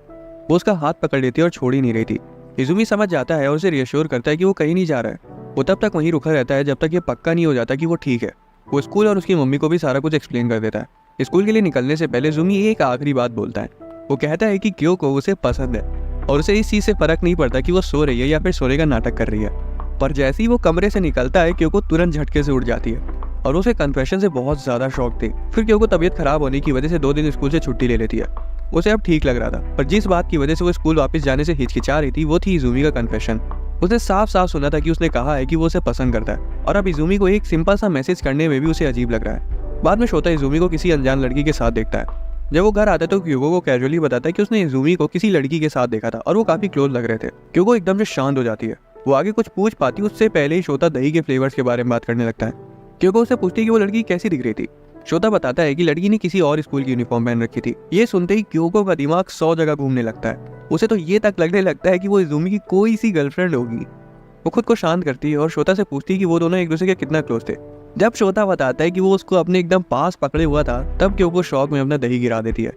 वो उसका हाथ पकड़ लेती और छोड़ ही नहीं रही थी। इजुमी समझ जाता है और उसे रियश्योर करता है कि वो कहीं नहीं जा रहा है। वो तब तक वहीं रुका रहता है जब तक ये पक्का नहीं हो जाता कि वो ठीक है। वो स्कूल और उसकी मम्मी को भी सारा कुछ एक्सप्लेन कर देता है। स्कूल के लिए निकलने से पहले इजुमी एक आखिरी बात बोलता है। वो कहता है कि क्योको उसे पसंद है और उसे इस चीज से फर्क नहीं पड़ता कि वो सो रही है या फिर सोने का नाटक कर रही है। पर जैसे ही वो कमरे से निकलता है, क्योको तुरंत झटके से उठ जाती है और उसे कन्फेशन से बहुत ज्यादा शौक थी। फिर क्योको तबीयत खराब होने की वजह से 2 दिन स्कूल से छुट्टी ले लेती है। उसे अब ठीक लग रहा था, पर जिस बात की वजह से वो स्कूल वापस जाने से हिचकिचा रही थी वो थी इजुमी का कन्फेशन। उसने साफ साफ सुना था कि उसने कहा है कि वो उसे पसंद करता है और अब इजुमी को एक सिंपल सा मैसेज करने में भी उसे अजीब लग रहा है। बाद में शोता इजुमी को किसी अनजान लड़की के साथ देखता है। जब वो घर आता है तो क्योको को कैजुअली बताता है कि उसने इजुमी को किसी लड़की के साथ देखा था और वो काफी क्लोज लग रहे थे। क्योको एकदम से शांत हो जाती है। वो आगे कुछ पूछ पाती उससे पहले ही शोता दही के फ्लेवर्स के बारे में बात करने लगता है। क्योको उसे पूछती है कि वो लड़की कैसी दिख रही थी। शोता बताता है कि लड़की ने किसी और स्कूल की यूनिफॉर्म पहन रखी थी। ये सुनते ही क्योको का दिमाग 100 जगह घूमने लगता है। उसे तो ये तक लगने लगता है कि वो इजुमी की कोई सी गर्लफ्रेंड होगी। वो खुद को शांत करती है और शोता से पूछती है कि वो दोनों एक दूसरे के कितना क्लोज थे। जब शोता बताता है कि वो उसको अपने एकदम पास पकड़े हुआ था, तब क्योको शौक में अपना दही गिरा देती है।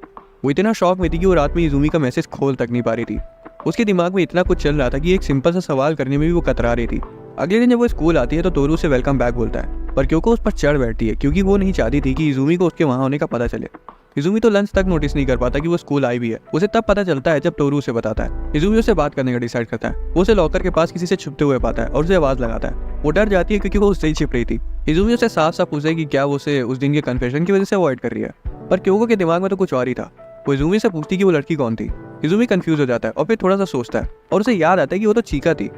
वो इतना शौक में थी कि वो रात में इजुमी का मैसेज खोल तक नहीं पा रही थी। उसके दिमाग में इतना कुछ चल रहा था कि एक सिंपल सा सवाल करने में भी वो कतरा रही थी। अगले दिन जब वो स्कूल आती है तो तोरू से वेलकम बैक बोलता है, पर क्योको उस पर चढ़ बैठती है क्योंकि वो नहीं चाहती थी कि इजुमी को उसके वहाँ होने का पता चले। इजुमी तो लंच तक नोटिस नहीं कर पाता कि वो स्कूल आई भी है। उसे तब पता चलता है जब तोरू उसे बताता है। इजुमी उससे बात करने का डिसाइड करता है। वो उसे लॉकर के पास किसी से छुपते हुए पाता है और उसे आवाज लगाता है। वो डर जाती है क्योंकि वो उससे ही छिप रही थी। इजुमी उसे साफ साफ पूछे कि क्या वो उसे उस दिन के कन्फेशन की वजह से अवॉइड कर रही है, पर क्योको के दिमाग में तो कुछ और ही था। वो इजुमी से पूछती कि वो लड़की कौन थी। इजुमी कंफ्यूज हो जाता है और फिर थोड़ा सा सोचता है और उसे याद आता है कि वो तो चीका थी।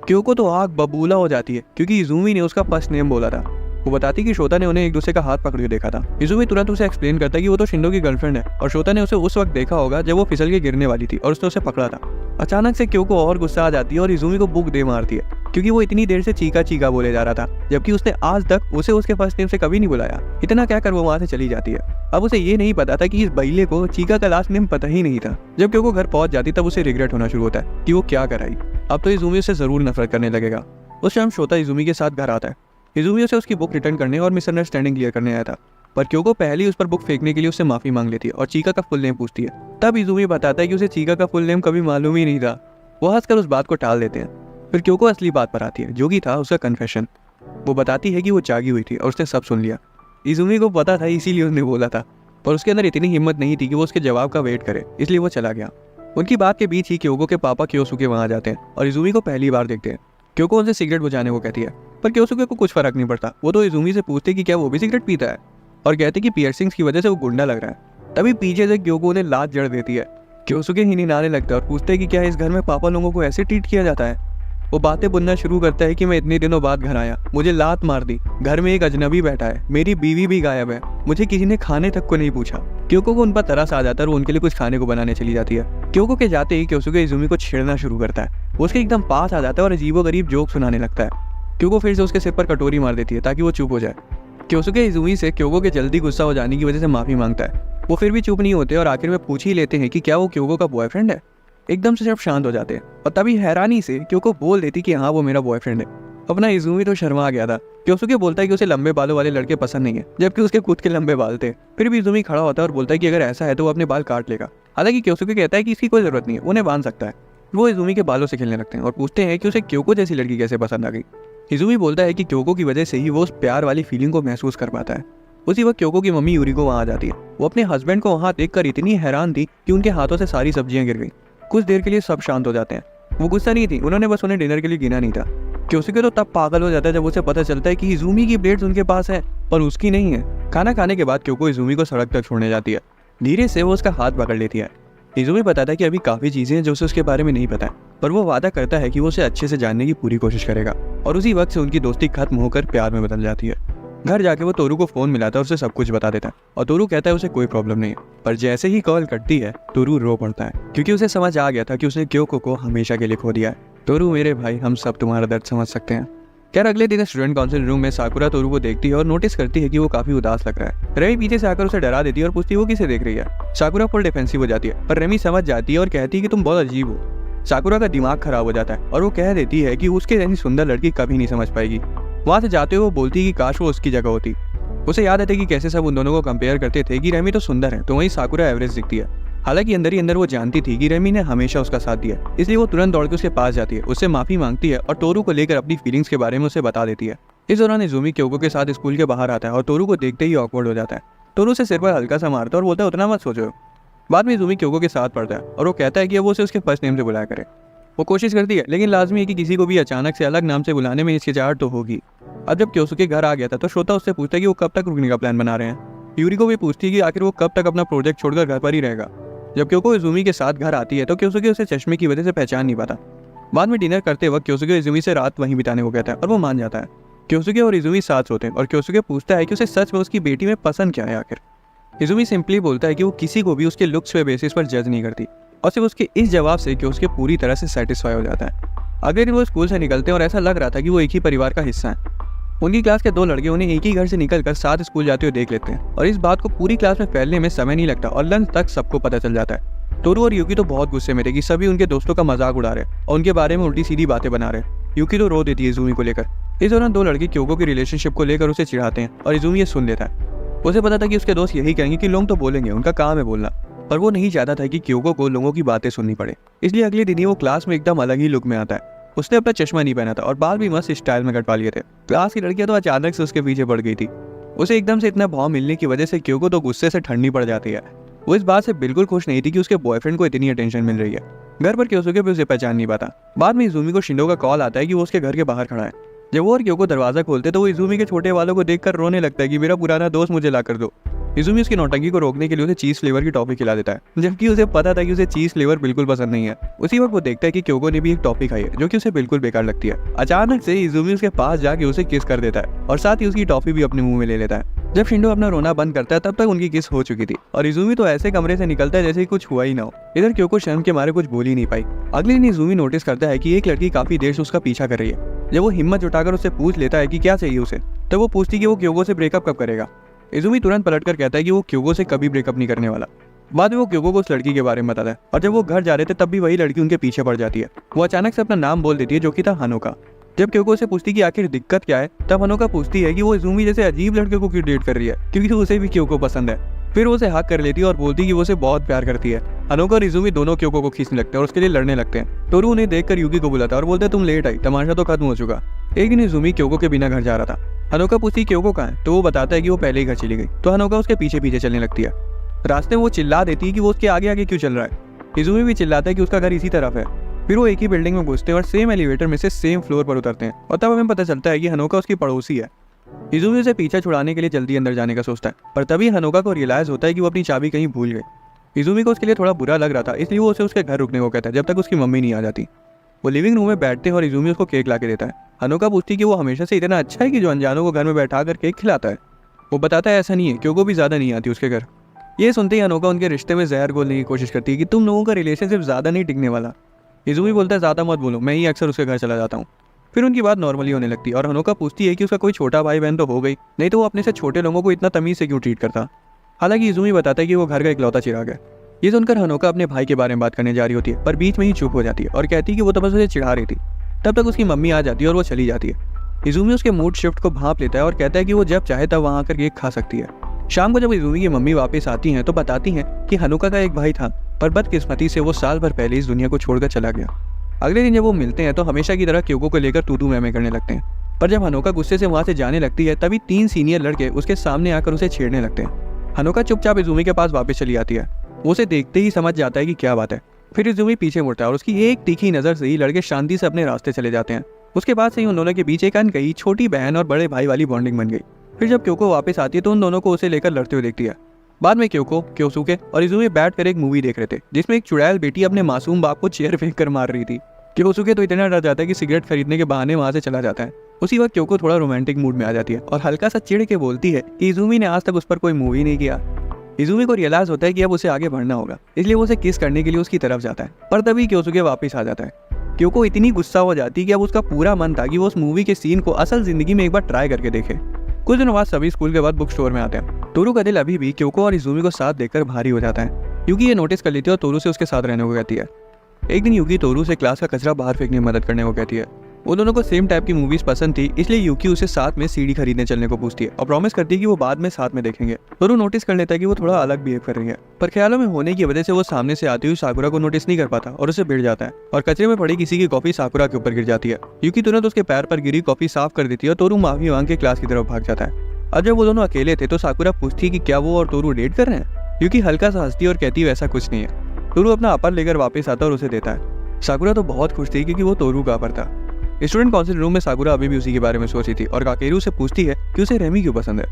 क्योको तो आग बबूला हो जाती है क्योंकि इजुमी ने उसका फर्स्ट नेम बोला था। वो बताती कि शोता ने उन्हें एक दूसरे का हाथ पकड़े देखा था। इजुमी तुरंत उसे एक्सप्लेन करता है कि वो तो शिंडो की गर्लफ्रेंड है और शोता ने उसे उस वक्त देखा होगा जब वो फिसल के गिरने वाली थी और उसने उसे पकड़ा था। अचानक से क्योको और गुस्सा आ जाती है और इजुमी को बुक दे मारती है क्योंकि वो इतनी देर से चीका चीका बोले जा रहा था, जबकि उसने आज तक उसे उसके फर्स्ट नेम से कभी नहीं बुलाया। इतना कहकर वो वहाँ से चली जाती है। अब उसे ये नहीं पता था कि इस बइले को चीका का लास्ट नेम पता ही नहीं था। जब क्योको घर पहुंच जाती तब उसे रिग्रेट होना शुरू होता है कि वो क्या कराई। अब तो इजुमी उसे जरूर नफरत करने लगेगा। उस शाम शोता इजुमी के साथ घर आता है। इजुमी उसे उसकी बुक रिटर्न करने और मिसअंडरस्टैंडिंग क्लियर करने आया था, पर क्योको पहले ही उस पर बुक फेंकने के लिए उससे माफी मांग लेती है और चीका का फुल नेम पूछती है। तब इजुमी बताता है कि उसे चीका का फुल नेम कभी मालूम ही नहीं था। वो हंसकर उस बात को टाल देते हैं। फिर क्योको असली बात पर आती है, जो कि था उसका कन्फेशन। वो बताती है कि वो जागी हुई थी और उसने सब सुन लिया। इजुमी को पता था, इसीलिए उसने बोला था, पर उसके अंदर इतनी हिम्मत नहीं थी कि वो उसके जवाब का वेट करे, इसलिए वो चला गया। उनकी बात के बीच ही क्योको के पापा क्योसुके वहाँ जाते हैं और इजुमी को पहली बार देखते हैं। क्योको उनसे सिगरेट बुझाने को कहती है, पर क्योसुके को कुछ फर्क नहीं पड़ता। वो तो इजुमी से पूछते कि क्या वो भी सिगरेट पीता है और कहते कि पियर्सिंग्स की वजह से वो गुंडा लग रहा है। तभी पीछे से क्योको उन्हें लात जड़ देती है। क्योसुके ही निनाने लगता है और पूछते हैं कि क्या इस घर में पापा लोगों को ऐसे ट्रीट किया जाता है। वो बातें बुनना शुरू करता है कि मैं इतने दिनों बाद घर आया, मुझे लात मार दी, घर में एक अजनबी बैठा है, मेरी बीवी भी गायब है, मुझे किसी ने खाने तक को नहीं पूछा। क्योको को उन पर तरस आ जाता है और वो उनके लिए कुछ खाने को बनाने चली जाती है। क्योको के जाते ही क्योसुके इजुमी को छेड़ना शुरू करता है। वो उसके एकदम पास आ जाता है और अजीबोगरीब जोक सुनाने लगता है। क्योको फिर से उसके सिर पर कटोरी मार देती है ताकि वो चुप हो जाए। क्योसुके इजुमी से क्योको के जल्दी गुस्सा हो जाने की वजह से माफी मांगता है। वो फिर भी चुप नहीं होते और आखिर में पूछ ही लेते हैं कि क्या वो क्योको का बॉयफ्रेंड है। एकदम से सब शांत हो जाते हैं और तभी हैरानी से क्योको बोल देती कि हाँ वो मेरा बॉयफ्रेंड है। अपना इजुमी तो शर्मा गया था। क्योसुके बोलता है कि उसे लंबे बालों वाले लड़के पसंद नहीं है, जबकि उसके खुद के लंबे बाल थे। फिर भी इजुमी खड़ा होता है और बोलता है कि अगर ऐसा है तो वो अपने बाल काट लेगा। हालांकि क्योसुके कहता है कि इसकी कोई जरूरत नहीं है, उन्हें बांध सकता है। वो इजुमी के बालों से खेलने लगते हैं और पूछते हैं कि उसे क्योको जैसी लड़की कैसे पसंद आ गई। इजुमी बोलता है कि क्योको की वजह से ही वो उस प्यार वाली फीलिंग को महसूस कर पाता है। उसी वक्त क्योको की मम्मी यूरिको वहाँ आ जाती है। वो अपने हस्बैंड को वहाँ देखकर इतनी हैरान थी कि उनके हाथों से सारी सब्जियां गिर गई। कुछ देर के लिए सब शांत हो जाते हैं। वो गुस्सा नहीं थी, उन्होंने बस उन्हें डिनर के लिए गिना नहीं था। क्योसुके तो तब पागल हो जाता है जब उसे पता चलता है कि इजुमी की प्लेट्स उनके पास है पर उसकी नहीं है। खाना खाने के बाद क्योको इजुमी को सड़क तक छोड़ने जाती है। धीरे से वो उसका हाथ पकड़ लेती है। इजुमी बताता है कि अभी काफी चीजें हैं जो उसे उसके बारे में नहीं पता है, पर वो वादा करता है कि वो उसे अच्छे से जानने की पूरी कोशिश करेगा। और उसी वक्त से उनकी दोस्ती खत्म होकर प्यार में बदल जाती है। घर जाके वो तोरू को फोन मिलाता है और उसे सब कुछ बता देता है और तोरू कहता है उसे कोई प्रॉब्लम नहीं है। पर जैसे ही कॉल कटती है तोरू रो पड़ता है क्योंकि उसे समझ आ गया था कि उसने क्योको को हमेशा के लिए खो दिया है। तोरू मेरे भाई, हम सब तुम्हारा दर्द समझ सकते हैं। खैर अगले दिन स्टूडेंट काउंसिल रूम में साकुरा तोरू को देखती है और नोटिस करती है कि वो काफी उदास लग रहा है। रेमी पीछे से आकर उसे डरा देती है और पूछती है वो किसे देख रही है। साकुरा फुल डिफेंसिव हो जाती है, पर रेमी समझ जाती है और कहती है कि तुम बहुत अजीब हो। साकुरा का दिमाग खराब हो जाता है और वो कह देती है कि उसके जैसी सुंदर लड़की कभी नहीं समझ पाएगी। वहां से जाते हुए वो बोलती है कि काश वो उसकी जगह होती। उसे याद आता है कि कैसे सब उन दोनों को कंपेयर करते थे कि रेमी तो सुंदर है तो वहीं साकुरा एवरेज दिखती है। हालांकि अंदर ही अंदर वो जानती थी कि रेमी ने हमेशा उसका साथ दिया, इसलिए वो तुरंत दौड़ के उसके पास जाती है, उससे माफी मांगती है और तोरू को लेकर अपनी फीलिंग्स के बारे में उसे बता देती है। इस दौरान इजुमी क्योको के साथ स्कूल के बाहर आता है और तोरू को देखते ही ऑकवर्ड हो जाता है। तोरू उसे सिर पर हल्का सा मारता है और बोलता है उतना मत सोचो। बाद में इजुमी क्योको के साथ पढ़ता है और वो कहता है कि वो उसे उसके फर्स्ट नेम से बुलाया करे। वो कोशिश करती है लेकिन लाजमी है कि किसी को भी अचानक से अलग नाम से बुलाने में हिचकिचाहट तो होगी। अब जब क्योसुके घर आ गया था तो श्रोता उससे पूछता है कि वो कब तक रुकने का प्लान बना रहे हैं। यूरिको भी पूछती है कि आखिर वो कब तक अपना प्रोजेक्ट छोड़कर घर पर ही रहेगा। जब क्योको इजुमी के साथ घर आती है तो क्योसुके उसे चश्मे की वजह से पहचान नहीं पाता। बाद में डिनर करते वक्त क्योसुके इजुमी से रात वहीं बिताने को कहता है और वो मान जाता है। क्योसुके और इजुमी साथ सोते हैं और क्योसुके पूछता है कि उसे सच में उसकी बेटी में पसंद क्या है आखिर। इजुमी सिंपली बोलता है कि वो किसी को भी उसके लुक्स के बेसिस पर जज नहीं करती और सिर्फ उसके इस जवाब से क्योसुके पूरी तरह से सेटिस्फाई हो जाता है। अगले दिन वो स्कूल से निकलते हैं और ऐसा लग रहा था कि वो एक ही परिवार का हिस्सा है। उनकी क्लास के 2 लड़के उन्हें एक ही घर से निकलकर साथ स्कूल जाते हुए देख लेते हैं और इस बात को पूरी क्लास में फैलने में समय नहीं लगता और लंच तक सबको पता चल जाता है। तोरू और यूकी तो बहुत गुस्से में थे कि सभी उनके दोस्तों का मजाक उड़ा रहे और उनके बारे में उल्टी सीधी बातें बना रहे। यूकी तो रो देती है इजुमी को लेकर। इस दौरान 2 लड़के क्योको की रिलेशनशिप को लेकर उसे चिढ़ाते हैं और इजुमी ये सुन लेता है। उसे पता था कि उसके दोस्त यही कहेंगे कि लोग तो बोलेंगे, उनका काम है बोलना, पर वो नहीं चाहता था कि क्योको को लोगों की बातें सुननी पड़े। इसलिए अगले दिन ही वो क्लास में एकदम अलग ही लुक में आता है। उसने अपना चश्मा नहीं पहना था और बाल भी मस्त स्टाइल में कटवा लिए थे। क्लास की लड़कियां तो अचानक से उसके पीछे पड़ गई थी। उसे एकदम से इतना भाव मिलने की वजह से क्योको तो गुस्से से ठंडी पड़ जाती है। वो इस बात से बिल्कुल खुश नहीं थी कि उसके बॉयफ्रेंड को इतनी अटेंशन मिल रही है। घर पर क्योसुके भी उसे पहचान नहीं पाता। बाद में इजुमी को शिंडो का कॉल आता है कि वो उसके घर के बाहर खड़ा है। जब वो और क्योको दरवाजा खोलते तो वो इजुमी के छोटे वालों को देखकर रोने लगता है कि मेरा पुराना दोस्त मुझे ला कर दो। इजुमी उसकी नौटंकी को रोकने के लिए उसे चीज फ्लेवर की टॉफी खिला देता है, जबकि उसे पता था कि उसे चीज फ्लेवर बिल्कुल पसंद नहीं है। उसी वक्त वो देखता है कि क्योको ने भी एक टॉफी खाई है जो कि उसे बिल्कुल बेकार लगती है। अचानक से इजुमी उसके पास जाके उसे किस कर देता है और साथ ही उसकी टॉफी भी अपने मुंह में ले लेता है। जब शिंडो अपना रोना बंद करता है तब तक उनकी किस हो चुकी थी और इजुमी तो ऐसे कमरे से निकलता है जैसे कुछ हुआ ही ना हो। इधर क्योको शर्म के मारे कुछ बोल ही नहीं पाई। अगले दिन इजुमी नोटिस करता है कि एक लड़की काफी देर से उसका पीछा कर रही है। जब वो हिम्मत जुटाकर उससे पूछ लेता है कि क्या चाहिए उसे, तब वो पूछती कि वो क्योको से ब्रेकअप कब करेगा। इजुमी तुरंत पलटकर कहता है कि वो क्योको से कभी ब्रेकअप नहीं करने वाला। बाद में वो क्योको को उस लड़की के बारे में बताता है और जब वो घर जा रहे थे तब भी वही लड़की उनके पीछे पड़ जाती है। वो अचानक से अपना नाम बोल देती है जो कि था हनोका। जब क्योको से पूछती कि आखिर दिक्कत क्या है, तब हनोका पूछती है कि वो इजुमी जैसे अजीब लड़के को क्यों डेट कर रही है क्योंकि उसे भी क्योको पसंद है। फिर वो उसे हक कर लेती है और बोलती कि वो उसे बहुत प्यार करती है। हनोका और इजुमी दोनों क्योको को खींचने लगते हैं और उसके लिए लड़ने लगते हैं। तोरू उन्हें देखकर यूकी को बुलाता है और बोलता है तुम लेट आई, तमाशा तो खत्म हो चुका। एक दिन इजुमी क्योको के बिना घर जा रहा था। हनोका पूछती क्योको कहाँ है, तो वो बताता है कि वो पहले ही घर चली गई। तो हनोका उसके पीछे पीछे चलने लगती है। रास्ते में वो चिल्ला देती है कि वो उसके आगे आगे क्यों चल रहा है। इजुमी भी चिल्लाता है कि उसका घर इसी तरफ है। फिर वो एक ही बिल्डिंग में घुसते हैं और सेम एलिवेटर में से सेम फ्लोर पर उतरते हैं और तब हमें पता चलता है कि हनोका उसकी पड़ोसी है। इजुमी उसे पीछा छुड़ाने के लिए जल्दी अंदर जाने का सोचता है, पर तभी हनोका को रियलाइज होता है कि वो अपनी चाबी कहीं भूल गए। इजुमी को उसके लिए थोड़ा बुरा लग रहा था, इसलिए वो उसे उसके घर रुकने को कहता है जब तक उसकी मम्मी नहीं आ जाती। वो लिविंग रूम में बैठते हैं और इजुमी उसको केक ला के देता है। हनोका पूछती है कि वो हमेशा से इतना अच्छा है कि जो अनजानों को घर में बैठा कर केक खिलाता है। वो बताता है ऐसा नहीं है, क्योंकि भी ज़्यादा नहीं आती उसके घर। ये सुनते ही हनोका उनके रिश्ते में जहर घोलने की कोशिश करती है कि तुम लोगों का रिलेशनशिप ज़्यादा नहीं टिकने वाला। इजुमी बोलता है ज़्यादा मत बोलो, मैं ही अक्सर उसके घर चला जाता हूँ। फिर उनकी बात नॉर्मली होने लगती है और हनोका पूछती है कि उसका कोई छोटा भाई बहन तो हो गई, नहीं तो वो अपने से छोटे लोगों को इतना तमीज़ से क्यों ट्रीट करता। हालांकि इजुमी बताता है कि वो घर का इकलौता चिराग है। ये सुनकर हनोका अपने भाई के बारे में बात करने जा रही होती है, पर बीच में ही चुप हो जाती है और कहती है कि वो तो बस उसे चिढ़ा रही थी। तब तक उसकी मम्मी आ जाती है और वो चली जाती है। इजुमी उसके मूड शिफ्ट को भांप लेता है और कहता है कि वो जब चाहे तब वहाँ आकर केक खा सकती है। शाम को जब इजुमी की मम्मी वापस आती हैं तो बताती हैं कि हनोका का एक भाई था, पर बदकिस्मती से वो साल भर पहले इस दुनिया को छोड़कर चला गया। अगले दिन जब वो मिलते हैं तो हमेशा की तरह क्योको को लेकर तू मैं करने लगते हैं, पर जब हनोका गुस्से से वहाँ से जाने लगती है तभी 3 सीनियर लड़के उसके सामने आकर उसे छेड़ने लगते हैं। हनोका चुपचाप इजुमी के पास वापस चली आती है। वो उसे देखते ही समझ जाता है कि क्या बात है। फिर इजुमी पीछे मुड़ता है और उसकी एक तीखी नज़र से ही लड़के शांति से अपने रास्ते चले जाते हैं। उसके बाद से ही उन दोनों के बीच एक अनकही छोटी बहन और बड़े भाई वाली बॉन्डिंग बन गई। फिर जब क्योको वापस आती है तो उन दोनों को उसे लेकर लड़ते हुए देखती है। बाद में क्योको, क्योसुके और इजुमी बैठकर एक मूवी देख रहे थे जिसमें एक चुड़ैल बेटी अपने मासूम बाप को चेयर फेंक कर मार रही थी। क्योसुके तो इतना डर जाता है कि सिगरेट खरीदने के बहाने वहाँ से चला जाता है। उसी वक्त क्योको थोड़ा रोमांटिक मूड में आ जाती है और हल्का सा चिढ़ के बोलती है कि इजुमी ने आज तक उस पर कोई मूवी नहीं किया। इजुमी को रियलाइज होता है कि अब उसे आगे बढ़ना होगा, इसलिए वो उसे किस करने के लिए उसकी तरफ जाता है, पर तभी क्योसुके वापस आ जाता है। क्योको इतनी गुस्सा हो जाती है कि अब उसका पूरा मन था कि वो उस मूवी के सीन को असल जिंदगी में एक बार ट्राई करके देखे। कुछ दिनों बाद सभी स्कूल के बाद बुक स्टोर में आते हैं। तोरू का दिल अभी भी क्योको और इजुमी को साथ देखकर भारी हो जाता है, क्योंकि ये नोटिस कर लेती है और तोरू से उसके साथ रहने को कहती है। एक दिन यूकी तोरू से क्लास का कचरा बाहर फेंकने में मदद करने को कहती है। वो दोनों को सेम टाइप की मूवीज पसंद थी, इसलिए यूकी उसे साथ में सीडी खरीदने चलने को पूछती है और प्रॉमिस करती है कि वो बाद में साथ में देखेंगे। तोरू नोटिस कर लेता है कि वो थोड़ा अलग बिहेव कर रही है, पर ख्यालों में होने की वजह से वो सामने से आती हुई साकुरा को नोटिस नहीं कर पाता और उसे भिड़ जाता है और कचरे में पड़ी किसी की कॉफी साकुरा के ऊपर गिर जाती है। यूकी तुरंत उसके पैर पर गिरी कॉफी साफ कर देती है और तोरू माफी मांग के क्लास की तरफ भाग जाता है। अब जब वो दोनों अकेले थे तो साकुरा पूछती है कि क्या वो और तोरू डेट कर रहे हैं। यूकी हल्का सा हंसती है और कहती है वैसा कुछ नहीं है। तोरू अपना अपर लेकर वापस आता और उसे देता है। साकुरा तो बहुत खुश थी क्योंकि वो तोरू का अपर था। स्टूडेंट काउंसिल रूम में साकुरा अभी भी उसी के बारे में सोच रही थी और काकेरू से पूछती है कि उसे रेमी क्यों पसंद है।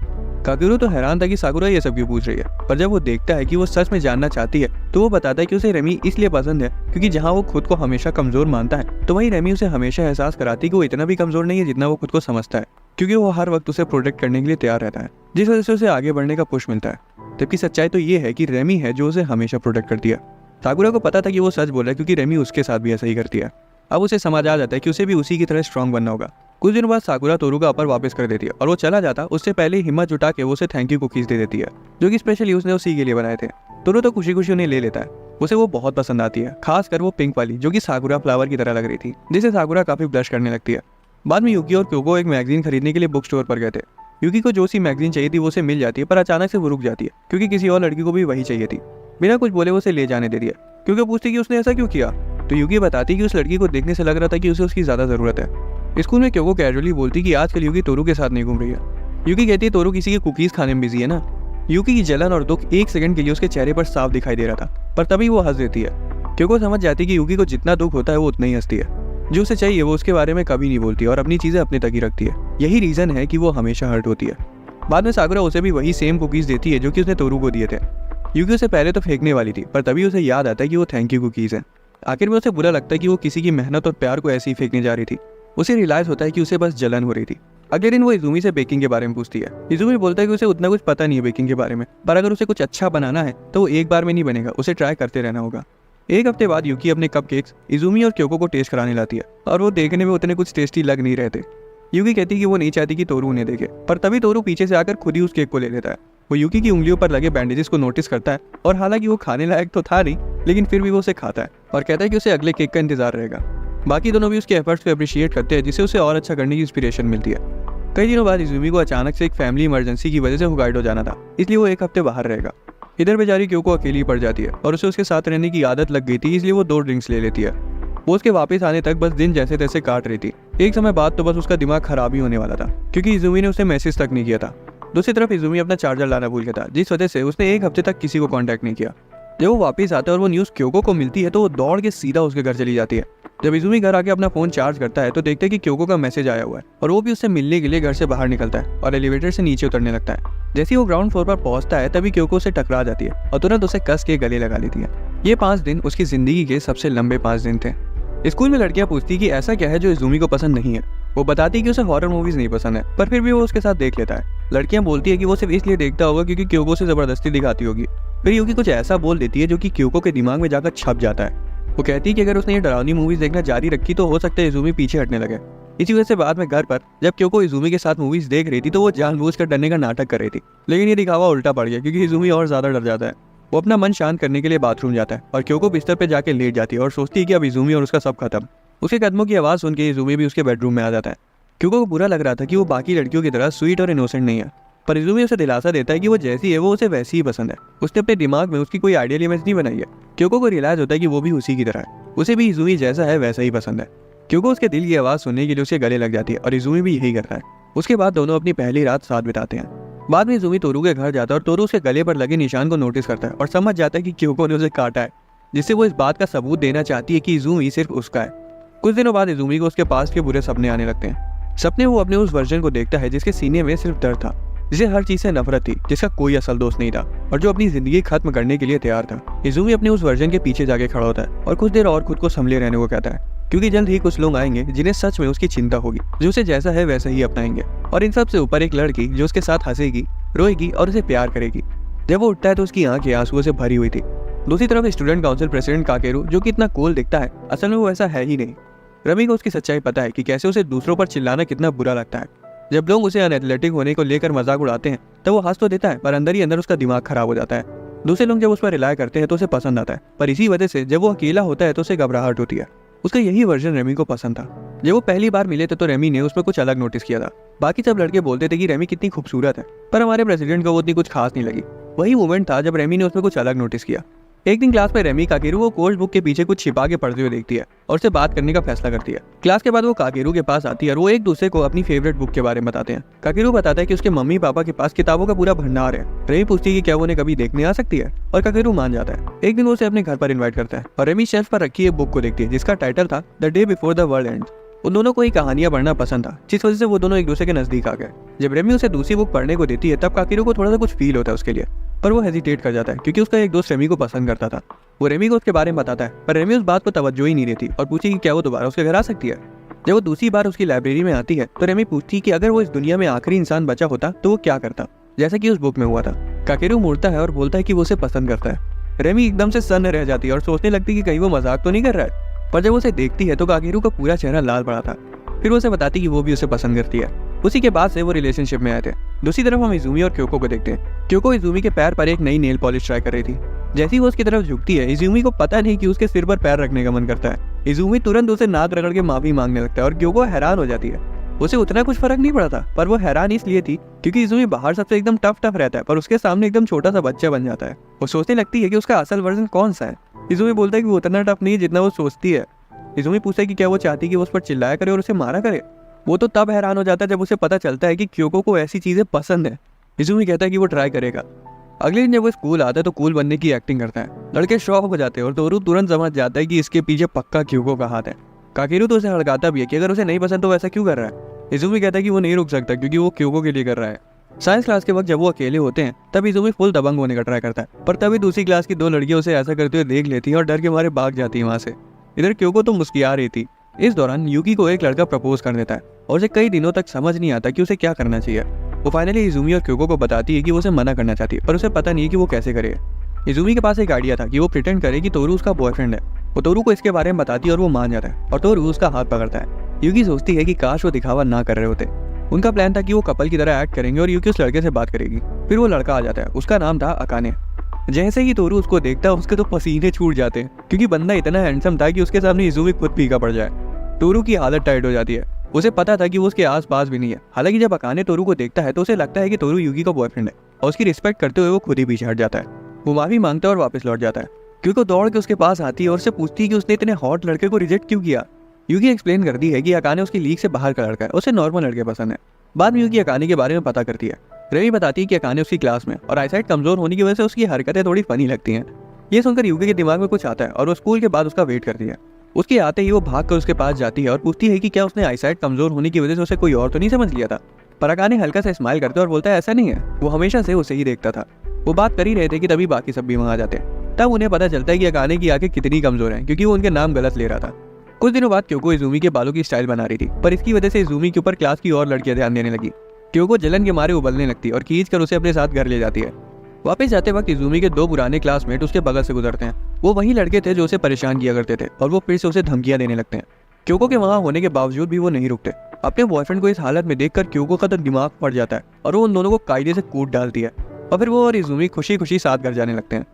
काकेरू तो हैरान था कि साकुरा ये सब क्यों पूछ रही है, पर जब वो देखता है कि वो सच में जानना चाहती है तो वो बताता है कि उसे रेमी इसलिए पसंद है क्योंकि जहाँ वो खुद को हमेशा कमजोर मानता है तो वही रेमी उसे हमेशा एहसास कराती है कि वो इतना भी कमजोर नहीं है जितना वो खुद को समझता है, क्योंकि वो हर वक्त उसे प्रोटेक्ट करने के लिए तैयार रहता है, जिस वजह से उसे आगे बढ़ने का पुश मिलता है। जबकि सच्चाई तो ये है कि रेमी है जो उसे हमेशा प्रोटेक्ट करती है। साकुरा को पता था कि वो सच बोल रहा है क्योंकि रेमी उसके साथ भी ऐसा ही करती है। अब उसे समझ आ जाता है कि उसे भी उसी की तरह स्ट्रांग बनना होगा। कुछ दिनों बाद साकुरा तोरू का अपर वापस कर देती है और वो चला जाता उससे पहले हिम्मत जुटा के वो उसे थैंक यू कुकीज दे देती है, जो कि स्पेशली उसने उसी के लिए बनाए थे। तोरू तो खुशी खुशी उन्हें ले लेता है। उसे वो बहुत पसंद आती है, खासकर वो पिंक वाली जो कि साकुरा फ्लावर की तरह लग रही थी, जिसे साकुरा काफी ब्लश करने लगती है। बाद में यूकी और क्योको एक मैगजीन खरीदने के लिए बुक स्टोर पर गए थे। यूकी को जो सी मैगजीन चाहिए थी वो उसे मिल जाती है, पर अचानक से वो रुक जाती है क्योंकि किसी और लड़की को भी वही चाहिए थी। बिना कुछ बोले वो उसे ले जाने दे दिया। क्योंकि पूछती कि उसने ऐसा क्यों किया, तो यूकी बताती कि उस लड़की को देखने से लग रहा था कि उसे उसकी ज्यादा जरूरत है। स्कूल में क्योको कैजुअली बोलती कि आजकल यूकी तोरू के साथ नहीं घूम रही है। यूकी कहती है तोरू किसी के कुकीज खाने में बिजी है ना। यूकी की जलन और दुख एक सेकंड के लिए उसके चेहरे पर साफ दिखाई दे रहा था, पर तभी वो हंस देती है। क्योंकि समझ जाती है कि यूकी को जितना दुख होता है वो उतना ही हंसती है। जो उसे चाहिए वो उसके बारे में कभी नहीं बोलती और अपनी चीजें अपने तक ही रखती है। यही रीजन है कि वो हमेशा हर्ट होती है। बाद में साकुरा उसे भी वही सेम कुकीज देती है जो कि उसने तोरू को दिए थे। यूकी उसे पहले तो फेंकने वाली थी, पर तभी उसे याद आता है कि वो थैंक यू कुकीज हैं। आखिर में उसे बुरा लगता है कि वो किसी की मेहनत और प्यार को ऐसे ही फेंकने जा रही थी। उसे रियलाइज होता है कि उसे बस जलन हो रही थी। अगले दिन वो इजुमी से बेकिंग के बारे में पूछती है। इजुमी बोलता है कि उसे उतना कुछ पता नहीं है बेकिंग के बारे में, पर अगर उसे कुछ अच्छा बनाना है तो वो एक बार में नहीं बनेगा, उसे ट्राई करते रहना होगा। एक हफ्ते बाद यूकी अपने कपकेक्स इजुमी और क्योको को टेस्ट कराने लाती है और वो देखने में उतने कुछ टेस्टी लग नहीं रहते। यूकी कहती है कि वो नहीं चाहती कि तोरू उन्हें देखे, पर तभी तोरू पीछे से आकर खुद ही उस केक को ले लेता है। वो यूकी की उंगलियों पर लगे बैंडेजेस को नोटिस करता है और हालांकि वो खाने लायक तो था नहीं, लेकिन फिर भी वो उसे खाता है और कहता है कि उसे अगले केक का इंतजार रहेगा। बाकी दोनों भी उसके एफर्ट्स को अप्रिशिएट करते हैं, जिससे उसे और अच्छा करने की इंस्पिरेशन मिलती है। कई दिनों बाद इजुमी को अचानक से एक फैमिली इमरजेंसी की वजह से होकाइडो जाना था, इसलिए वो एक हफ्ते बाहर रहेगा। इधर बेचारी क्योको अकेली पड़ जाती है और उसे उसके साथ रहने की आदत लग गई थी, इसलिए वो 2 ड्रिंक्स ले लेती है। वो उसके वापस आने तक बस दिन जैसे तैसे काट रही थी। एक समय बाद तो बस उसका दिमाग खराब ही होने वाला था, क्योंकि इजुमी ने उसे मैसेज तक नहीं किया था। दूसरी तरफ इजुमी अपना चार्जर लाना भूल गया था, जिस वजह से उसने एक हफ्ते तक किसी को कांटेक्ट नहीं किया। जब वो वापस आता है और वो न्यूज़ क्योको को मिलती है तो वो दौड़ के सीधा उसके घर चली जाती है। जब इजुमी घर आके अपना फोन चार्ज करता है तो देखते हैं कि क्योको का मैसेज आया हुआ है और वो भी उससे मिलने के लिए घर से बाहर निकलता है और एलिवेटर से नीचे उतरने लगता है। जैसे ही वो ग्राउंड फ्लोर पर पहुंचता है तभी क्योको से टकरा जाती है और तुरंत उसे कस के गले लगा लेती है। ये 5 दिन उसकी जिंदगी के सबसे लंबे 5 दिन थे। स्कूल में लड़कियां पूछती कि ऐसा क्या है जो इजुमी को पसंद नहीं है। वो बताती कि उसे हॉरर मूवीज नहीं पसंद है, पर फिर भी वो उसके साथ देख लेता है। लड़कियां बोलती है कि वो सिर्फ इसलिए देखता होगा क्योंकि क्योको से जबरदस्ती दिखाती होगी। फिर यूकी कुछ ऐसा बोल देती है जो कि क्योको के दिमाग में जाकर छप जाता है। वो कहती है कि अगर उसने ये डरावनी मूवीज देखना जारी रखी तो हो सकता है इजुमी पीछे हटने लगे। इसी वजह से बाद में घर पर जब क्योको इजुमी के साथ मूवीज देख रही थी तो वो जानबूझकर डरने का नाटक कर रही थी, लेकिन ये दिखावा उल्टा पड़ गया क्योंकि इजुमी और ज्यादा डर जाता है। वो अपना मन शांत करने के लिए बाथरूम जाता है और क्योको बिस्तर पे जाके लेट जाती है और सोचती है कि अब इजुमी और उसका सब खत्म। उसके कदमों की आवाज़ सुन के इजुमी भी उसके बेडरूम में आ जाता है। क्योको को बुरा लग रहा था कि वो बाकी लड़कियों की तरह स्वीट और इनोसेंट नहीं है, पर इजुमी उसे दिलासा देता है कि वो जैसी है वो उसे वैसी ही पसंद है। उसने अपने दिमाग में उसकी कोई आइडियल इमेज नहीं बनाई है। क्योको को रियलाइज होता है कि वो भी उसी की तरह है, उसे भी इजुमी जैसा है वैसा ही पसंद है। क्योको उसके दिल की आवाज़ सुनने के लिए उसके गले लग जाती है और इजुमी भी यही करता है। उसके बाद दोनों अपनी पहली रात साथ बिताते हैं। बाद में इजुमी तोरू के घर जाता है और तोरू उसके गले पर लगे निशान को नोटिस करता है और समझ जाता है कि क्योको ने उसे काटा है, जिससे वो इस बात का सबूत देना चाहती है कि इजुमी सिर्फ उसका है। कुछ दिनों बाद इजुमी को उसके पास के बुरे सपने आने लगते हैं। सपने वो अपने उस वर्जन को देखता है जिसके सीने में सिर्फ दर्द था, जिसे हर चीज से नफरत थी, जिसका कोई असल दोस्त नहीं था और जो अपनी जिंदगी खत्म करने के लिए तैयार था। इजुमी अपने उस वर्जन के पीछे जाके खड़ा होता है और कुछ देर और खुद को संभले रहने को कहता है, क्योंकि जल्द ही कुछ लोग आएंगे जिन्हें सच में उसकी चिंता होगी, जो उसे जैसा है वैसा ही अपनाएंगे, और इन सब से ऊपर एक लड़की जो उसके साथ हंसेगी, रोएगी और उसे प्यार करेगी। जब वो उठता है तो उसकी आंखें आंसुओं से भरी हुई थी। दूसरी तरफ स्टूडेंट काउंसिल प्रेसिडेंट काकेरू, जो कि इतना कूल दिखता है, असल में वो ऐसा है ही नहीं। रमी को उसकी सच्चाई पता है कि कैसे उसे दूसरों पर चिल्लाना कितना बुरा लगता है। जब लोग उसे अनएथलेटिक होने को लेकर मजाक उड़ाते हैं तब वो हंस तो देता है, पर अंदर ही अंदर उसका दिमाग खराब हो जाता है। दूसरे लोग जब उस पर रिलाय करते हैं तो उसे पसंद आता है, पर इसी वजह से जब वो अकेला होता है तो उसे घबराहट होती है। उसका यही वर्जन रेमी को पसंद था। जब वो पहली बार मिले थे तो रेमी ने उसमें कुछ अलग नोटिस किया था। बाकी सब लड़के बोलते थे कि रेमी कितनी खूबसूरत है, पर हमारे प्रेसिडेंट को वो उतनी कुछ खास नहीं लगी। वही मोमेंट था जब रेमी ने उसमें कुछ अलग नोटिस किया। एक दिन क्लास में रेमी काकेरू को कोर्स बुक के पीछे कुछ छिपा के पढ़ते हुए देखती है और उससे बात करने का फैसला करती है। क्लास के बाद वो काकेरू के पास आती है और वो एक दूसरे को अपनी फेवरेट बुक के बारे में बताते हैं। काकेरू बताता है कि उसके मम्मी पापा के पास किताबों का पूरा भंडार है। रेमी पूछती है कि क्या वो उन्हें कभी देखने आ सकती है, और काकेरू मान जाता है। एक दिन वो उसे अपने घर पर इन्वाइट करता है और रेमी शेल्फ पर रखी एक बुक को देखती है जिसका टाइटल था the day before the world ends. उन दोनों को ही कहानियां पढ़ना पसंद था, जिस वजह से वो दोनों एक दूसरे के नजदीक आ गए। जब रेमी उसे दूसरी बुक पढ़ने को देती है तब काकेरू को थोड़ा सा कुछ फील होता है उसके लिए, पर वो हेजिटेट कर जाता है क्योंकि उसका एक दोस्त रेमी को पसंद करता था। वो रेमी को उसके बारे में बताता है, पर रेमी उस बात को तवज्जो ही नहीं देती और पूछी कि क्या वो दोबारा उसके घर आ सकती है। जब वो दूसरी बार उसकी लाइब्रेरी में आती है तो रेमी पूछती कि अगर वो इस दुनिया में आखिरी इंसान बचा होता तो वो क्या करता, जैसा कि उस बुक में हुआ था। काकेरू मुड़ता है और बोलता है कि वो उसे पसंद करता है। रेमी एकदम से सन्न रह जाती है और सोचने लगती कि कहीं वो मजाक तो नहीं कर रहा है, पर जब उसे देखती है तो काकेरू का पूरा चेहरा लाल पड़ा था। फिर वो उसे बताती कि वो भी उसे पसंद करती है। उसी के बाद से वो रिलेशनशिप में आए थे। दूसरी तरफ हम इजुमी और क्योको को देखते हैं। क्योको इजुमी के पैर पर एक नई नेल पॉलिश ट्राई कर रही थी। जैसी वो उसकी तरफ झुकती है, इजुमी को पता नहीं कि उसके सिर पर पैर रखने का मन करता है। इजुमी तुरंत उसे नाक रगड़ के माफी मांगने लगता है और क्योको हैरान हो जाती है। उसे उतना कुछ फर्क नहीं पड़ा था, पर वो हैरान इसलिए थी क्योंकि इजुमी बाहर सबसे एकदम टफ रहता है, पर उसके सामने एकदम छोटा सा बच्चा बन जाता है। वो सोचने लगती है कि उसका असल वर्जन कौन सा है। इजुमी बोलता है कि वो उतना टफ नहीं है जितना वो सोचती है। इजुमी पूछता है कि क्या वो चाहती है कि वो उस पर चिल्लाया करे और उसे मारा करे। वो तो तब हैरान हो जाता है जब उसे पता चलता है कि क्योको को ऐसी चीजें पसंद है। इजुमी कहता है कि वो ट्राई करेगा। अगले दिन जब वो स्कूल आता है तो कूल बनने की एक्टिंग करता है। लड़के शॉक हो जाते हैं और तोरू तुरंत समझ जाता है कि इसके पीछे पक्का क्योको का हाथ है। काकेरू तो उसे हड़काता भी है कि अगर उसे नहीं पसंद तो वैसा क्यों कर रहा है। इजुमी कहता है कि वो नहीं रुक सकता क्योंकि वो क्योको के लिए कर रहा है। साइंस क्लास के वक्त जब वो अकेले होते हैं तब इजुमी फुल दबंग होने का ट्राई करता है, पर तभी दूसरी क्लास की 2 लड़कियां उसे ऐसा करते हुए देख लेती हैं और डर के मारे भाग जाती हैं वहां से। इधर क्योको तो मुस्कुरा रही थी। इस दौरान यूकी को एक लड़का प्रपोज कर देता है और उसे कई दिनों तक समझ नहीं आता कि उसे क्या करना चाहिए। वो फाइनली इजुमी और क्योको को बताती है कि वो उसे मना करना चाहती है, पर उसे पता नहीं है कि वो कैसे करे। इजुमी के पास एक आइडिया था कि वो प्रिटेंड करे कि तोरू उसका बॉयफ्रेंड है। वो तोरू को इसके बारे में बताती है और वो मान जाता है और तोरू उसका हाथ पकड़ता है। यूकी सोचती है कि काश वो दिखावा ना कर रहे होते। उनका प्लान था कि वो कपल की तरह एक्ट करेंगे और यूकी उस लड़के से बात करेगी। फिर वो लड़का आ जाता है, उसका नाम था अकाने। जैसे ही तोरू उसको देखता है उसके तो पसीने छूट जाते हैं क्योंकि बंदा इतना हैंडसम था कि उसके सामने इजुमी खुद फीका पड़ जाए। तोरू की हालत टाइट हो जाती है। उसे पता था कि वो उसके आसपास भी नहीं है। हालांकि जब अकाने तोरू को देखता है तो उसे लगता है कि तोरू यूकी का बॉयफ्रेंड है और उसकी रिस्पेक्ट करते हुए वो खुद ही पीछे हट जाता है। वो माफी मांगता है और वापस लौट जाता है। क्योंकि दौड़ के उसके पास आती है और उससे पूछती है कि उसने इतने हॉट लड़के को रिजेक्ट क्यों किया। यूकी एक्सप्लेन करती है कि अकाने उसकी लीग से बाहर का लड़का है, उसे नॉर्मल लड़के पसंद है। बाद में यूकी अकाने के बारे में पता करती है। रवि बताती है कि अकाने उसकी क्लास में और आईसाइट कमजोर होने की वजह से उसकी हरकतें थोड़ी फनी लगती हैं। ये सुनकर यूकी के दिमाग में कुछ आता है और वो स्कूल के बाद उसका वेट करती है। उसके आते ही वो भाग कर उसके पास जाती है और पूछती है कि क्या उसने आईसाइट कमजोर होने की वजह से उसे कोई और तो नहीं समझ लिया था। पर अकाने हल्का सा स्माइल करता है और बोलता है ऐसा नहीं है, वो हमेशा से उसे ही देखता था। वो बात कर ही रहे थे कि तभी बाकी सब भी वहां आ जाते हैं। तब उन्हें पता चलता है कि अकाने की आंखें कितनी कमजोर हैं, क्योंकि वो उनके नाम गलत ले रहा था। कुछ दिनों बाद क्योको इजुमी के बालों की स्टाइल बना रही थी, पर इसकी वजह से इजुमी के ऊपर क्लास की और लड़कियां ध्यान देने लगी। क्योको जलन के मारे उबलने लगती है और खींच कर उसे अपने साथ घर ले जाती है। वापस जाते वक्त इजुमी के 2 पुराने क्लासमेट उसके बगल से गुजरते हैं। वो वही लड़के थे जो उसे परेशान किया करते थे और वो फिर से उसे धमकियां देने लगते हैं। क्योको के वहां होने के बावजूद भी वो नहीं रुकते। अपने बॉयफ्रेंड को इस हालत में देखकर क्योको का तो दिमाग फट जाता है और वो उन दोनों को कायदे से कूट डालती है और फिर वो और इजुमी खुशी खुशी साथ घर जाने लगते हैं।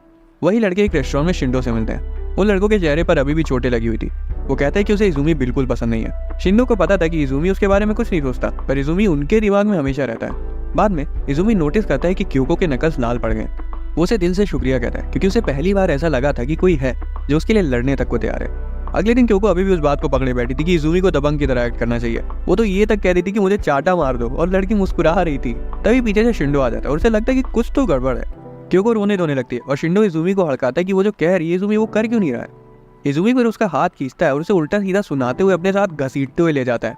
वही लड़के एक रेस्टोरेंट में शिंडो से मिलते हैं। उन लड़कों के चेहरे पर अभी भी चोटें लगी हुई थी। वो कहता है कि उसे इजुमी बिल्कुल पसंद नहीं है। शिंडो को पता था कि इजुमी उसके बारे में कुछ नहीं सोचता, पर इजुमी उनके दिमाग में हमेशा रहता है। बाद में इजुमी नोटिस करता है कि क्योको के नकल्स लाल पड़ गए। वो उसे दिल से शुक्रिया कहता है, क्योंकि उसे पहली बार ऐसा लगा था कि कोई है जो उसके लिए लड़ने तक को तैयार है। अगले दिन क्योको अभी भी उस बात को पकड़े बैठी थी कि इजुमी को दबंग की तरह एक्ट करना चाहिए। वो तो ये तक कह रही थी कि मुझे चाटा मार दो, और लड़की मुस्कुरा रही थी। तभी पीछे से शिंडो आ जाता है और उसे लगता है कि कुछ तो गड़बड़ है। क्योको रोने धोने लगती है और शिंडो इजुमी को हड़काता है कि वो जो कह रही है इजुमी वो कर क्यों नहीं रहा है। इजुमी फिर उसका हाथ खींचता है और उसे उल्टा सीधा सुनाते हुए अपने साथ घसीटते हुए ले जाता है।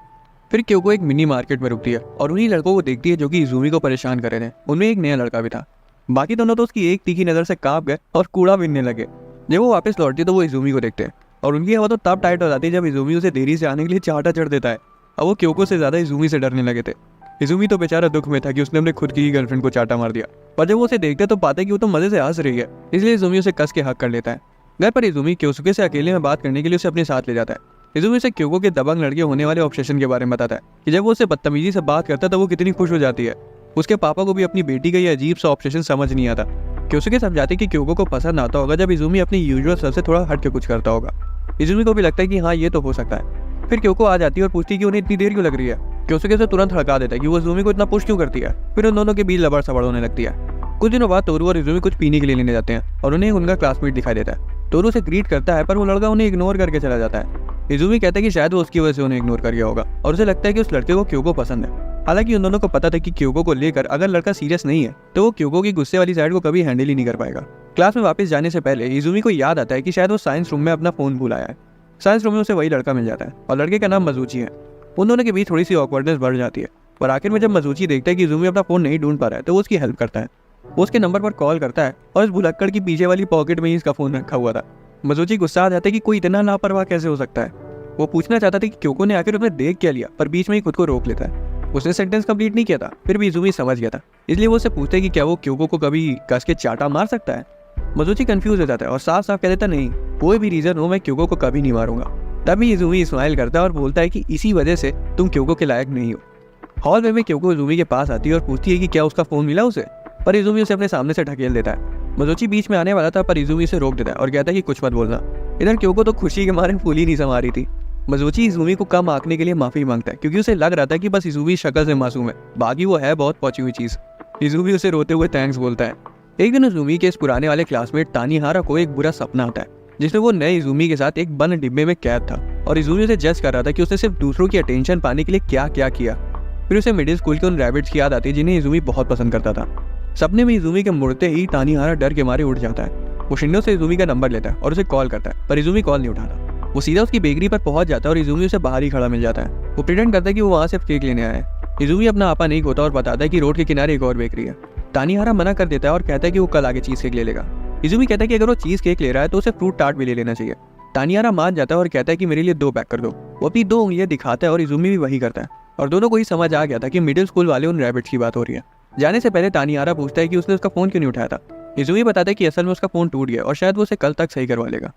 फिर क्योको एक मिनी मार्केट में रुकती है और उन्हीं लड़कों को देखती है जो कि इजुमी को परेशान कर रहे थे। उनमें एक नया लड़का भी था। बाकी दोनों तो उसकी एक तीखी नजर से कांप गए और कूड़ा बीनने लगे। जब वो वापस लौटती है तो वो इजुमी को देखते हैं और उनकी हवा तो तब टाइट हो जाती है जब इजुमी उसे देरी से आने के लिए चाटा चढ़ देता है। अब वो क्योको से ज्यादा इजुमी से डरने लगे थे। इजुमी तो बेचारा दुख में था कि उसने अपने खुद की ही गर्लफ्रेंड को चाटा मार दिया, पर जब वो उसे देखते तो पाते कि वो तो मजे से हंस रही है, इसलिए इजुमी उसे कस के हक कर लेता है। घर पर इजुमी क्योसुके से अकेले में बात करने के लिए उसे अपने साथ ले जाता है। इजुमी से क्योको के दबंग लड़के होने वाले ऑब्सेशन के बारे में बताता है कि जब वो उसे बदतमीजी से बात करता है तो वो कितनी खुश हो जाती है। उसके पापा को भी अपनी बेटी का ये अजीब सा ऑब्सेशन समझ नहीं आता। क्योसुके समझाते कि क्योको को पसंद आता होगा जब इजुमी अपनी यूजुअल सेल्फ से थोड़ा हट के कुछ करता होगा। इजुमी को भी लगता है कि हाँ ये तो हो सकता है। फिर क्योको आ जाती है और पूछती है कि उन्हें इतनी देर क्यों लग रही है। क्योसुके से तुरंत हड़का देता है कि वो इजुमी को इतना पुश क्यों करती है। फिर उन दोनों के बीच लबड़ सबड़ होने लगती है। कुछ दिनों बाद तोरू और इजुमी कुछ पीने के लिए लेने जाते हैं और उन्हें उनका क्लासमेट दिखाई देता है। तोरू से ग्रीट करता है पर वो लड़का उन्हें इग्नोर करके चला जाता है। इजुमी कहता है कि शायद वो उसकी वजह से उन्हें इग्नोर कर गया होगा और उसे लगता है कि उस लड़के को क्योको पसंद है। हालांकि उन दोनों को पता था कि क्योको को लेकर अगर लड़का सीरियस नहीं है तो वो क्योको की गुस्से वाली साइड को कभी हैंडल ही नहीं कर पाएगा। क्लास में वापस जाने से पहले इजुमी को याद आता है कि शायद वो साइंस रूम में अपना फोन भूल आया है। साइंस रूम में उसे वही लड़का मिल जाता है और लड़के का नाम मजूची है। उन दोनों के बीच थोड़ी सी ऑकवर्डनेस बढ़ जाती है, पर आखिर में जब मजूची देखता है कि इजुमी अपना फोन नहीं ढूंढ पा रहा है तो वो उसकी हेल्प करता है। वो उसके नंबर पर कॉल करता है और इस भुलक्कड़ की पीछे वाली पॉकेट में ही इसका फोन रखा हुआ था। मजूची गुस्सा आ जाता है कि कोई इतना लापरवाह कैसे हो सकता है। वो पूछना चाहता था कि क्योको ने आखिर उसने देख क्या लिया, पर बीच में ही खुद को रोक लेता है। उसने सेंटेंस कंप्लीट नहीं किया था, फिर भी इजुमी समझ गया था, इसलिए वो उससे पूछता है कि क्या वो क्योको को कभी कस के चाटा मार सकता है। मजूची कंफ्यूज हो जाता है और साफ साफ कह देता नहीं, कोई भी रीजन हो मैं क्योको को कभी नहीं मारूंगा। तभी इजुमी स्माइल करता है और बोलता है कि इसी वजह से तुम क्योको के लायक नहीं हो। हॉल में क्योको इजुमी के पास आती है और पूछती है कि क्या उसका फोन मिला उसे, पर इजुमी उसे अपने सामने से ढकेल देता है। मजूची बीच में आने वाला था पर इजुमी उसे रोक देता है और कहता है कि कुछ मत बोलना। इधर क्योको तो खुशी के मारे फूल ही नहीं समा रही थी। मजूची इजुमी को कम आंकने के लिए माफी मांगता है क्योंकि उसे लग रहा था कि बस इजुमी शक्ल से मासूम है, बाकी वो है बहुत पहुंची हुई चीज। इजुमी उसे रोते हुए थैंक्स बोलता है। एक दिन इजुमी के इस पुराने वाले क्लासमेट तानीहारा को एक बुरा सपना आता है जिसमें वो नए इजुमी के साथ एक बंद डिब्बे में कैद था और इजुमी उसे जज कर रहा था कि उसने सिर्फ दूसरों की अटेंशन पाने के लिए क्या क्या किया। फिर उसे मिडिल स्कूल के उन रैबिट्स की याद आती है जिन्हें इजुमी बहुत पसंद करता था। सपने में इजुमी के मुड़ते ही तानीहारा डर के मारे उठ जाता है। वो शिंडो से इजुमी का नंबर लेता है और उसे कॉल करता है, पर इजुमी कॉल नहीं उठाता। वो सीधा उसकी बेकरी पर पहुंच जाता है और इजुमी उसे बाहर ही खड़ा मिल जाता है। वो प्रिटेंड करता है कि वो वहां से केक लेने आया है। इजुमी अपना आपा नहीं खोता और बताता है कि रोड के किनारे एक और बेकरी है। तानीहारा मना कर देता है और कहता है कि वो कल आगे चीज केक ले लेगा। इजुमी कहता है कि अगर वो चीज केक ले रहा है तो उसे फ्रूट टार्ट भी ले लेना चाहिए। तानीहारा मान जाता है और कहता है कि मेरे लिए 2 पैक कर दो। वो अपनी 2 उंगलियां दिखाता है और इजुमी भी वही करता है और दोनों को ही समझ आ गया था कि मिडिल स्कूल वाले उन रैबिट्स की बात हो रही है। जाने से पहले तानीहारा पूछता है कि उसने उसका फोन क्यों नहीं उठाया था। इजुमी बताता है कि असल में उसका फोन टूट गया और शायद वो उसे कल तक सही करवा लेगा।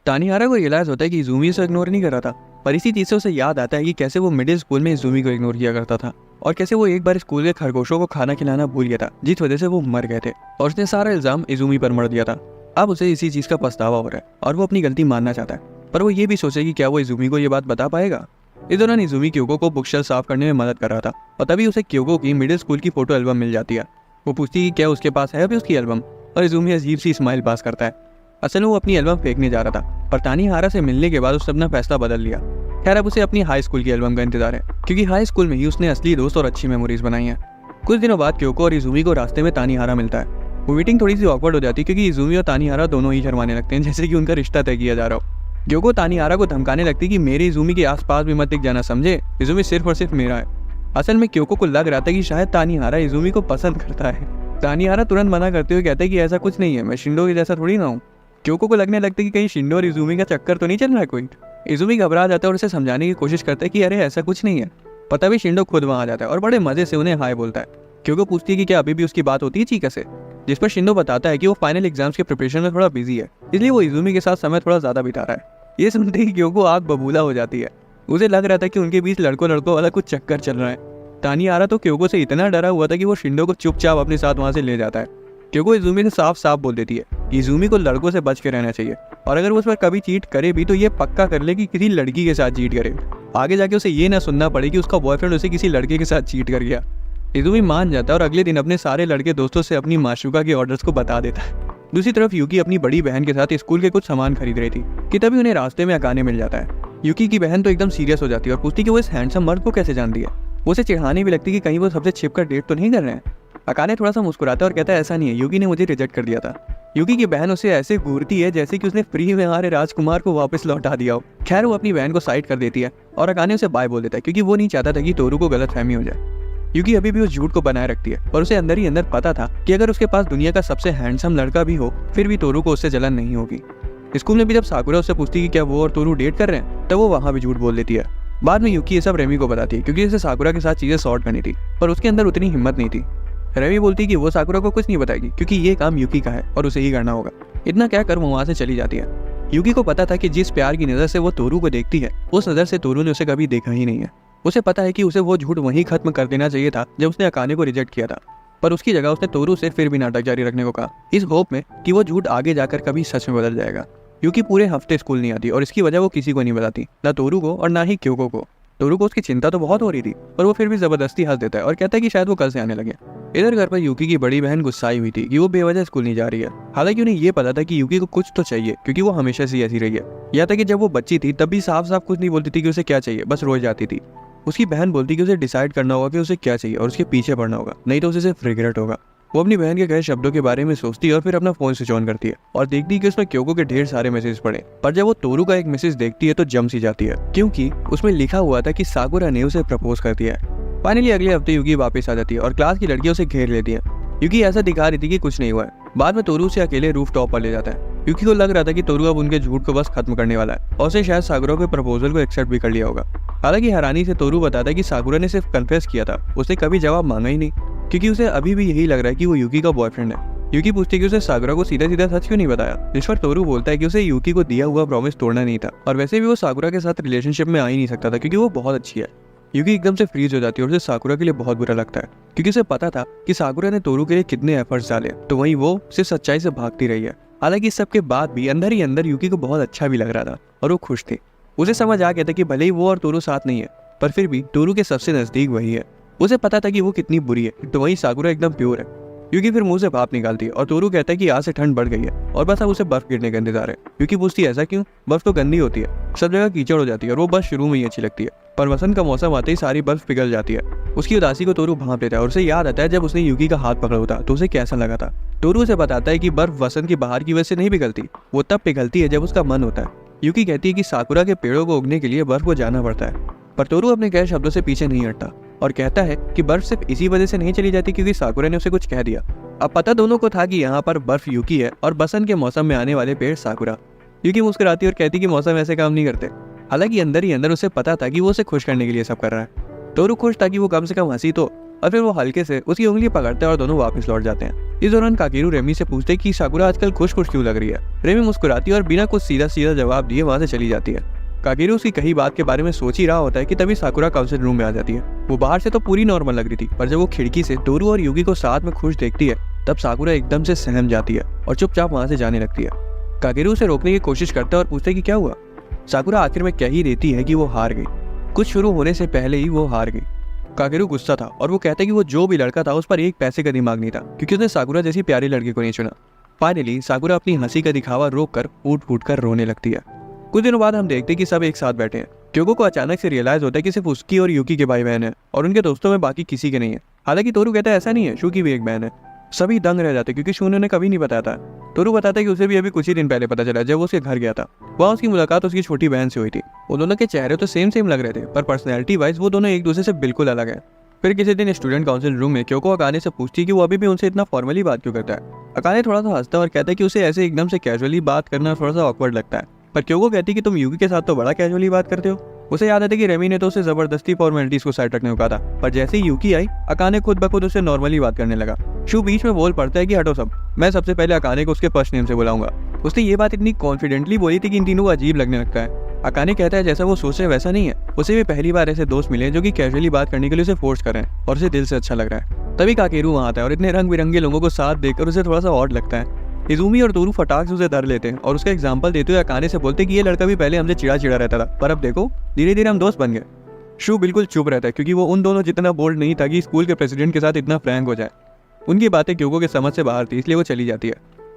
तानीहारा को रियलाइज होता है कि इजुमी उसे इग्नोर नहीं कर रहा था, पर इसी चीज से उसे याद आता है कि कैसे वो मिडिल स्कूल में इजुमी को इग्नोर किया करता था और कैसे वो एक बार स्कूल के खरगोशों को खाना खिलाना भूल गया था जिस वजह से वो मर गए थे और उसने सारा इल्जाम इजुमी पर मर दिया था। अब उसे इसी चीज का पछतावा हो रहा है और वो अपनी गलती मानना चाहता है, पर वो ये भी सोचे कि क्या वो इजुमी को ये बात बता पाएगा। इस दौरान इजुमी क्योको को बुक शेल्फ साफ करने में मदद कर रहा था और तभी उसे क्योको की मिडिल स्कूल की फोटो एल्बम मिल जाती है। वो पूछती है कि क्या उसके पास है अभी उसकी एल्बम, और इजुमी अजीब सी स्माइल पास करता है। असल में वो अपनी एल्बम फेंकने जा रहा था, पर तानीहारा से मिलने के बाद उसने अपना फैसला बदल लिया। खैर अब उसे अपनी हाई स्कूल की एल्बम का इंतजार है, क्योंकि हाई स्कूल में ही उसने असली दोस्त और अच्छी मेमोरीज बनाई हैं। कुछ दिनों बाद क्योको और इजुमी को रास्ते में तानीहारा मिलता है। वो मीटिंग थोड़ी सी ऑकवर्ड हो जाती है, क्योंकि इजुमी और तानीहारा दोनों ही शर्माने लगते हैं, जैसे कि उनका रिश्ता तय किया जा रहा हो। क्योको तानीहारा को धमकाने लगती कि मेरे इजुमी के आसपास भी मत दिख जाना, समझे, इजुमी सिर्फ और सिर्फ मेरा है। असल में क्योको को लग रहा था कि शायद तानीहारा इजुमी को पसंद करता है। तानीहारा तुरंत मना करते हुए कहता है कि ऐसा कुछ नहीं है, मैं शिंडो के जैसा थोड़ी ना हूँ। क्योको को लगने लगता है कि कहीं शिंडो और इजुमी का चक्कर तो नहीं चल रहा है कोई। इजुमी घबरा जाता है और उसे समझाने की कोशिश करता है कि अरे ऐसा कुछ नहीं है। पता भी शिंडो खुद वहां आ जाता है और बड़े मजे से उन्हें हाय बोलता है। क्योको पूछती है कि क्या अभी भी उसकी बात होती है चीका से, जिस पर शिंडो बताता है कि वो फाइनल एग्जाम्स के प्रिपरेशन में थोड़ा बिजी है, इसलिए वो इजुमी के साथ समय थोड़ा ज्यादा बिता रहा है। ये सुनते ही क्योको आग बबूला हो जाती है। उसे लग रहा था कि उनके बीच लड़कों वाला कुछ चक्कर चल रहा है। तानीहारा तो क्योको से इतना डरा हुआ था कि वो शिंडो को चुपचाप अपने साथ वहां से ले जाता है। क्योको इजुमी से साफ साफ बोल देती है कि इजुमी को लड़कों से बच के रहना चाहिए, और अगर वो उस पर कभी चीट करे भी तो ये पक्का कर ले कि किसी लड़की के साथ चीट करे, आगे जाके उसे ये ना सुनना पड़े कि उसका बॉयफ्रेंड उसे किसी लड़के के साथ चीट कर गया। इजुमी मान जाता है और अगले दिन अपने सारे लड़के दोस्तों से अपनी माशूका के ऑर्डर्स को बता देता है। दूसरी तरफ यूकी अपनी बड़ी बहन के साथ स्कूल के कुछ सामान खरीद रही थी कि तभी उन्हें रास्ते में अकाने मिल जाता है। यूकी की बहन तो एकदम सीरियस हो जाती है और पूछती कि वो इस हैंडसम मर्द को कैसे जानती है। वो उसे चिढ़ाने भी लगती कि कहीं वो सबसे छिपकर डेट तो नहीं कर रहे हैं। अकाने थोड़ा सा मुस्कुराता है और कहता है ऐसा नहीं है, यूकी ने मुझे रिजेक्ट कर दिया था। यूकी की बहन उसे ऐसे घूरती है जैसे कि उसने फ्री में हमारे राजकुमार को वापस लौटा दिया हो। खैर वो अपनी बहन को साइड कर देती है और अकाने उसे बाय बोल देता है, क्योंकि वो नहीं चाहता था कि तोरू को गलतफहमी हो जाए। यूकी अभी भी उस झूठ को बनाए रखती है और उसे अंदर ही अंदर पता था कि अगर उसके पास दुनिया का सबसे हैंडसम लड़का भी हो फिर भी तोरू को उससे जलन नहीं होगी। स्कूल में भी जब साकुरा उससे पूछती कि क्या वो और तोरू डेट कर रहे हैं, तब वो वहां भी झूठ बोल देती है। बाद में यूकी ये सब रेमी को बताती है, क्योंकि उसे साकुरा के साथ चीजें सॉर्ट करनी थी, पर उसके अंदर उतनी हिम्मत नहीं थी। रेमी बोलती कि वो साकुरा को कुछ नहीं बताएगी, क्योंकि ये काम यूकी का है और उसे ही करना होगा। इतना कहकर वो वहां से चली जाती है। यूकी को पता था कि जिस प्यार की नजर से वो तोरू को देखती है, उस नजर से तोरू ने उसे कभी देखा ही नहीं है। उसे पता है कि उसे वो झूठ वहीं खत्म कर देना चाहिए था जब उसने अकाने को रिजेक्ट किया था, पर उसकी जगह उसने तोरू से फिर भी नाटक जारी रखने को कहा, इस होप में कि वो झूठ आगे जाकर कभी सच में बदल जाएगा। यूकी पूरे हफ्ते स्कूल नहीं आती और इसकी वजह वो किसी को नहीं बताती, ना तोरू को और ना ही क्योको को। तोरू को उसकी चिंता तो बहुत हो रही थी, पर वो फिर भी जबरदस्ती हंस देता है और कहता है कि शायद वो कल से आने लगे। इधर घर पर यूकी की बड़ी बहन गुस्साई हुई थी कि वो बेवजह स्कूल नहीं जा रही है। हालांकि उन्हें ये पता था कि यूकी को कुछ तो चाहिए, क्योंकि वो हमेशा से ऐसी रही है। यहाँ तक कि जब वो बच्ची थी तब भी साफ साफ कुछ नहीं बोलती थी कि उसे क्या चाहिए, बस रोज जाती थी। उसकी बहन बोलती कि उसे डिसाइड करना होगा कि उसे क्या चाहिए और उसके पीछे पड़ना होगा, नहीं तो उसे सिर्फ रिग्रेट होगा। वो अपनी बहन के कहे शब्दों के बारे में सोचती है और फिर अपना फोन स्विच ऑन करती है और देखती है कि उसमें क्योको के ढेर सारे मैसेज पड़े। पर जब वो तोरू का एक मैसेज देखती है तो जम सी जाती है, क्योंकि उसमें लिखा हुआ था कि साकुरा ने उसे प्रपोज कर दिया है। फाइनली अगले हफ्ते यूकी वापस आ जाती है और क्लास की लड़कियां उसे घेर लेती है। यूकी ऐसा दिखा रही थी कि कुछ नहीं हुआ है। बाद में तोरू से अकेले रूफ टॉप पर ले जाता है। यूकी को लग रहा था कि तोरू अब उनके झूठ को बस खत्म करने वाला है और उसे शायद साकुरा के प्रपोजल को एक्सेप्ट भी कर लिया होगा। हालांकि हैरानी से तोरू बताता है कि साकुरा ने सिर्फ कन्फेस किया था, उसने कभी जवाब मांगा ही नहीं, क्योंकि उसे अभी भी यही लग रहा है कि वो यूकी का बॉयफ्रेंड है। यूकी पूछती है कि उसे साकुरा को सीधा सीधा सच क्यों नहीं बताया, जिस पर तोरू बोलता है कि उसे यूकी को दिया हुआ प्रॉमिस तोड़ना नहीं था और वैसे भी वो साकुरा के साथ रिलेशनशिप में आ ही नहीं सकता था, क्योंकि वो बहुत अच्छी है। यूकी एकदम से फ्रीज हो जाती है और उसे साकुरा के लिए बहुत बुरा लगता है, क्योंकि उसे पता था कि साकुरा ने तोरू के लिए कितने एफर्ट्स डाले, तो वहीं वो सिर्फ सच्चाई से भागती रही है। हालांकि इस सब के बाद भी अंदर ही अंदर यूकी को बहुत अच्छा भी लग रहा था और वो खुश थी। उसे समझ आ गया था कि भले ही वो और तोरू साथ नहीं है, पर फिर भी तोरू के सबसे नजदीक वही है। उसे पता था कि वो कितनी बुरी है, तो वहीं साकुरा एकदम प्योर है। यूकी फिर मुंह से भाप निकालती है और तोरू कहता है कि आज से ठंड बढ़ गई है और बस अब उसे बर्फ गिरने का इंतजार है। यूकी पूछती है ऐसा क्यों, बर्फ तो गंदी होती है, सब जगह कीचड़ हो जाती है और वो बस शुरू में ही अच्छी लगती है, पर वसंत का मौसम आते ही सारी बर्फ पिघल जाती है। उसकी उदासी को तोरू भांप लेता है और उसे याद आता है जब उसने यूकी का हाथ पकड़ा होता तो उसे कैसा लगा था। तोरू उसे बताता है कि बर्फ वसंत की बहार की वजह से नहीं पिघलती, वो तब पिघलती है जब उसका मन होता है। यूकी कहती है कि साकुरा के पेड़ों को उगने के लिए बर्फ को जाना पड़ता है, पर तोरू अपने कहे शब्दों से पीछे नहीं हटता और कहता है कि बर्फ सिर्फ इसी वजह से नहीं चली जाती क्योंकि साकुरा ने उसे कुछ कह दिया। अब पता दोनों को था कि यहाँ पर बर्फ यूकी है और बसंत के मौसम में आने वाले पेड़ साकुरा। यूकी मुस्कुराती और कहती कि मौसम ऐसे काम नहीं करते। हालांकि अंदर ही अंदर उसे पता था कि वो उसे खुश करने के लिए सब कर रहा है। तोरू खुश था कि वो कम से कम हंसी तो, और फिर वो हल्के से उसकी उंगली पकड़ते हैं और दोनों वापस लौट जाते हैं। इस दौरान काकेरू रेमी से पूछते कि साकुरा आजकल खुश खुश क्यों लग रही है। रेमी मुस्कुराती है और बिना कुछ सीधा सीधा जवाब दिए वहां से चली जाती है। काकेरू उसकी कही बात के बारे में सोच ही रहा होता है कि तभी साकुरा काउंसिल रूम में आ जाती है। वो बाहर से तो पूरी नॉर्मल लग रही थी, पर जब वो खिड़की से तोरू और यूकी को साथ में खुश देखती है तब साकुरा एकदम से सहम जाती है और चुपचाप वहां से जाने लगती है। काकेरू उसे रोकने की कोशिश करता है और पूछते कि क्या हुआ। साकुरा आखिर में कह ही देती है कि वो हार गई, कुछ शुरू होने से पहले ही वो हार गई। काकेरू गुस्सा था और वो कहता है कि वो जो भी लड़का था उस पर एक पैसे का दिमाग नहीं था, क्योंकि उसने साकुरा जैसी प्यारी लड़की को नहीं चुना। फाइनली साकुरा अपनी हंसी का दिखावा रोक कर फूट फूट कर रोने लगती है। कुछ दिनों बाद हम देखते हैं कि सब एक साथ बैठे हैं। क्योको को अचानक से रियलाइज होता है कि सिर्फ उसकी और यूकी के भाई बहन है और उनके दोस्तों में बाकी किसी के नहीं है। हालांकि तोरू कहता है ऐसा नहीं है, शू की भी एक बहन है। सभी दंग रह जाते क्योंकि शू ने उन्हें कभी नहीं बताया था। तोरू बताता है कि उसे भी अभी कुछ ही दिन पहले पता चला जब वो उसके घर गया था। वहाँ उसकी मुलाकात उसकी छोटी बहन से हुई थी। वो दोनों के चेहरे तो सेम लग रहे थे पर पर्सनैलिटी वाइज वो दोनों एक दूसरे से बिल्कुल अलग है। फिर किसी दिन स्टूडेंट काउंसिल रूम में क्योको अकाने से पूछती है कि वो अभी भी उनसे इतना फॉर्मली बात क्यों करता है। अकाने थोड़ा सा हंसता है और कहता है कि उसे ऐसे एकदम से कैजुअली बात करना थोड़ा सा ऑकवर्ड लगता है। पर क्योको कहती है कि तुम यूकी के साथ तो बड़ा कैजुअली बात करते हो। उसे याद आता है कि रेमी ने तो उसे जबरदस्ती फॉर्मेलिटीज को साइड रखने को कहा था, पर जैसे ही यूकी आई अकाने खुद ब खुद उसे नॉर्मली बात करने लगा। शू बीच में बोल पड़ता है कि हटो सब, मैं सबसे पहले अकाने को उसके फर्स्ट नेम से बुलाऊंगा। उसने ये बात इतनी कॉन्फिडेंटली बोली थी कि इन तीनों को अजीब लगने लगता है। अकाने कहता है जैसा वो सोच रहे वैसा नहीं है, उसे भी पहली बार ऐसे दोस्त मिले जो कि कैजुअली बात करने के लिए उसे फोर्स कर रहे हैं और उसे दिल से अच्छा लग रहा है। तभी काकेरू वहाँ आता है और इतने रंग बिरंगे लोगों को साथ देखकर उसे थोड़ा सा ऑड लगता है। इजुमी और तोरू फटाक से उसे धर लेते हैं और उसका एग्जाम्पल देते हुए अकाने से बोलते कि ये लड़का भी पहले हमसे चिड़ा चिड़ा रहता था, पर अब देखो धीरे धीरे हम दोस्त बन गए। शू बिल्कुल चुप रहता है क्योंकि वो उन दोनों जितना बोल्ड नहीं था कि स्कूल के प्रेसिडेंट के साथ इतना फ्रैंक हो जाए। उनकी बातें क्योको के समझ से बाहर थी, इसलिए वो चली जाती है।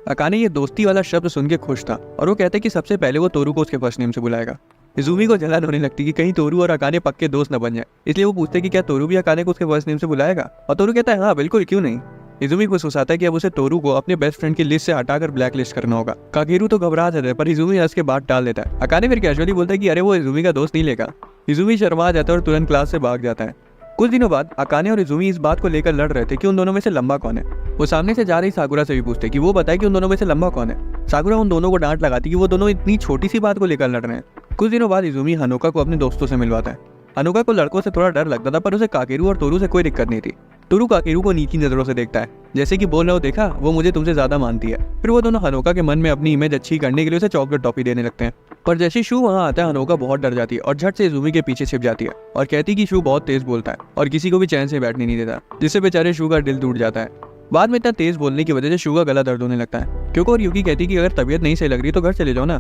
अकाने ये दोस्ती वाला शब्द सुन के खुश था और वो कहते कि सबसे पहले वो तोरू को उसके फर्स्ट नेम से बुलाएगा। इजुमी को जलन होने लगती कि कहीं तोरू और अकाने पक्के दोस्त न बन जाए, इसलिए वो पूछते कि क्या तोरू भी अकाने को उसके फर्स्ट नेम से बुलाएगा। और तोरू कहता है हाँ बिल्कुल, क्यों नहीं। इजुमी खुश होता है कि अब उसे तोरू को अपने बेस्ट फ्रेंड की लिस्ट से हटाकर ब्लैक लिस्ट करना होगा। काकेरू तो घबरा जाता है पर इजुमी हंस के बात टाल देता है। अकाने फिर कैजुअली बोलता है कि अरे वो इजुमी का दोस्त नहीं लेगा। इजुमी शर्मा जाता है और तुरंत क्लास से भाग जाता है। कुछ दिनों बाद अकाने और इजुमी इस बात को लेकर लड़ रहे थे कि उन दोनों में से लंबा कौन है। वो सामने से जा रही साकुरा से भी पूछते कि वो बताए कि उन दोनों में से लंबा कौन है। साकुरा उन दोनों को डांट लगाती कि वो दोनों इतनी छोटी सी बात को लेकर लड़ रहे हैं। कुछ दिनों बाद इजुमी हनोका को अपने दोस्तों से मिलवाता है। हनोका को लड़कों से थोड़ा डर लगता था पर उसे काकेरू और तोरू से कोई दिक्कत नहीं थी। तोरू काकेरू को नीची नजरों से देखता है, जैसे कि बोल रहा हो देखा वो मुझे तुमसे ज्यादा मानती है। फिर वो दोनों हनोका के मन में अपनी इमेज अच्छी करने के लिए उसे चॉकलेट टॉफी देने लगते हैं। पर जैसे शू वहाँ आता है हनोका बहुत डर जाती है और झट से इजुमी के पीछे छिप जाती है और कहती कि शू बहुत तेज बोलता है और किसी को भी चैन से बैठने नहीं देता, जिससे बेचारे शू का दिल टूट जाता है। बाद में इतना तेज बोलने की वजह से शू का गला दर्द होने लगता है। क्योंकि और यूकी कहती कि अगर तबीयत नहीं सही लग रही तो घर चले जाओ ना।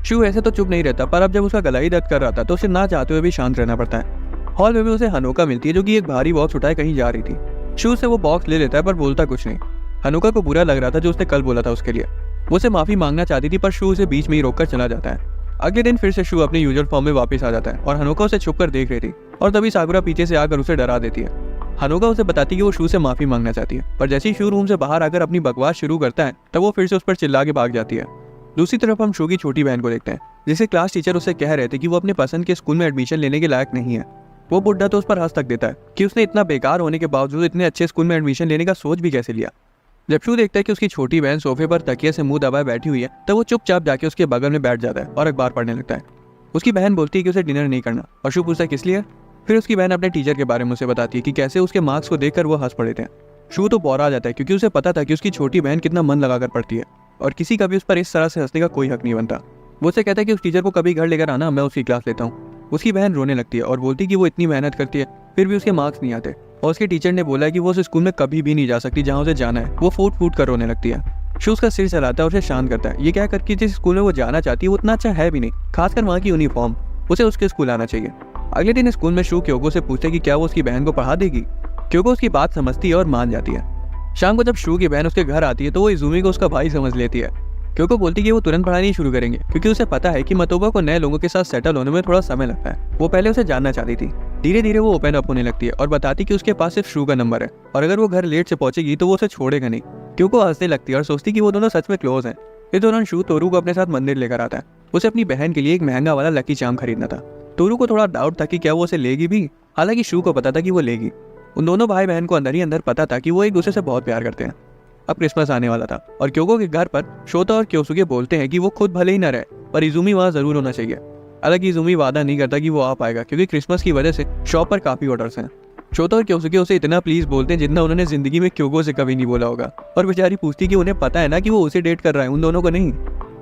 शू ऐसे तो चुप नहीं रहता पर अब जब उसका गला ही दर्द कर रहा था तो उसे ना चाहते हुए भी शांत रहना पड़ता है। हॉल में भी उसे हनोका मिलती है जो कि एक भारी बॉक्स उठाए कहीं जा रही थी। शू से वो बॉक्स ले लेता है पर बोलता कुछ नहीं। हनोका को बुरा लग रहा था जो उसने कल बोला था उसके लिए। वो उसे माफी मांगना चाहती थी पर शू उसे बीच में ही रोककर चला जाता है। अगले दिन फिर से शू अपने यूजुअल फॉर्म में वापस आ जाता है और हनोका उसे छुपकर देख रही थी और तभी साकुरा पीछे से आकर उसे डरा देती है। हनोका उसे बताती है कि वो शू से माफी मांगना चाहती है, पर जैसे ही शू रूम से बाहर आकर अपनी बकवास शुरू करता है तब वो फिर से उस पर चिल्ला के भाग जाती है। दूसरी तरफ हम शू की छोटी बहन को देखते हैं जिसे क्लास टीचर उसे कह रहे थे कि वो अपने पसंद के स्कूल में एडमिशन लेने के लायक नहीं है। वो बुड्ढा तो उस पर हंस तक देता है कि उसने इतना बेकार होने के बावजूद इतने अच्छे स्कूल में एडमिशन लेने का सोच भी कैसे लिया। जब शू देखता है कि उसकी छोटी बहन सोफे पर तकिए से मुंह दबाए बैठी हुई है तब वो चुपचाप जाके उसके बगल में बैठ जाता है और अखबार पढ़ने लगता है। उसकी बहन बोलती है कि उसे डिनर नहीं करना और शू पूछता है किस लिए। फिर उसकी बहन अपने टीचर के बारे में उसे बताती है कि कैसे उसके मार्क्स को देखकर वो हंस पड़े थे। शू तो बौरा जाता है क्योंकि उसे पता था कि उसकी छोटी बहन कितना मन लगाकर पढ़ती है और किसी का भी उस पर इस तरह से हंसने का कोई हक नहीं बनता। वो उसे कहता है कि उस टीचर को कभी घर लेकर आना, मैं उसकी क्लास लेता हूँ। उसकी बहन रोने लगती है और बोलती कि वो इतनी मेहनत करती है फिर भी उसके मार्क्स नहीं आते और उसके टीचर ने बोला है कि वो उस स्कूल में कभी भी नहीं जा सकती जहाँ उसे जाना है। वो फूट फूट कर रोने लगती है। शू उसका सिर चलाता है और उसे शांत करता है। ये क्या करके जिस स्कूल में वो जाना चाहती है वो उतना अच्छा है भी नहीं, खासकर वहाँ की यूनिफॉर्म, उसे उसके स्कूल आना चाहिए। अगले दिन स्कूल में शू क्योको से पूछते कि क्या वो उसकी बहन को पढ़ा देगी। क्योको उसकी बात समझती है और मान जाती है। शाम को जब शू की बहन उसके घर आती है तो वो इजुमी को उसका भाई समझ लेती है। क्योको बोलती कि वो तुरंत पढ़ानी शुरू करेंगे क्योंकि उसे पता है कि मतोबा को नए लोगों के साथ सेटल होने में थोड़ा समय लगता है। वो पहले उसे जानना चाहती थी। धीरे धीरे वो ओपन अप होने लगती है और बताती कि उसके पास सिर्फ शू का नंबर है और अगर वो घर लेट से पहुंचेगी तो वो उसे छोड़ेगा नहीं। क्योको हंसने लगती है और सोचती कि वो दोनों सच में क्लोज हैं। इस दौरान शू तोरू को अपने साथ मंदिर लेकर आता है। उसे अपनी बहन के लिए एक महंगा वाला लकी चार्म खरीदना था। तोरू को थोड़ा डाउट था कि क्या वो उसे लेगी भी, हालांकि शू को पता था कि वो लेगी। उन दोनों भाई बहन को अंदर ही अंदर पता था कि वो एक दूसरे से बहुत प्यार करते हैं। अब क्रिसमस आने वाला था और क्योको के घर पर शोता और क्योसुके बोलते हैं कि वो खुद भले ही न रहे पर इजुमी वहाँ जरूर होना चाहिए। हालांकि इजुमी वादा नहीं करता कि वो आ पाएगा क्योंकि क्रिसमस की वजह से शॉप पर काफी ऑर्डर्स हैं। शोता और क्योसुके उसे इतना प्लीज बोलते हैं जितना उन्होंने जिंदगी में क्योको से कभी नहीं बोला होगा और बेचारी पूछती कि उन्हें पता है ना कि वो उसे डेट कर रहा है, उन दोनों को नहीं।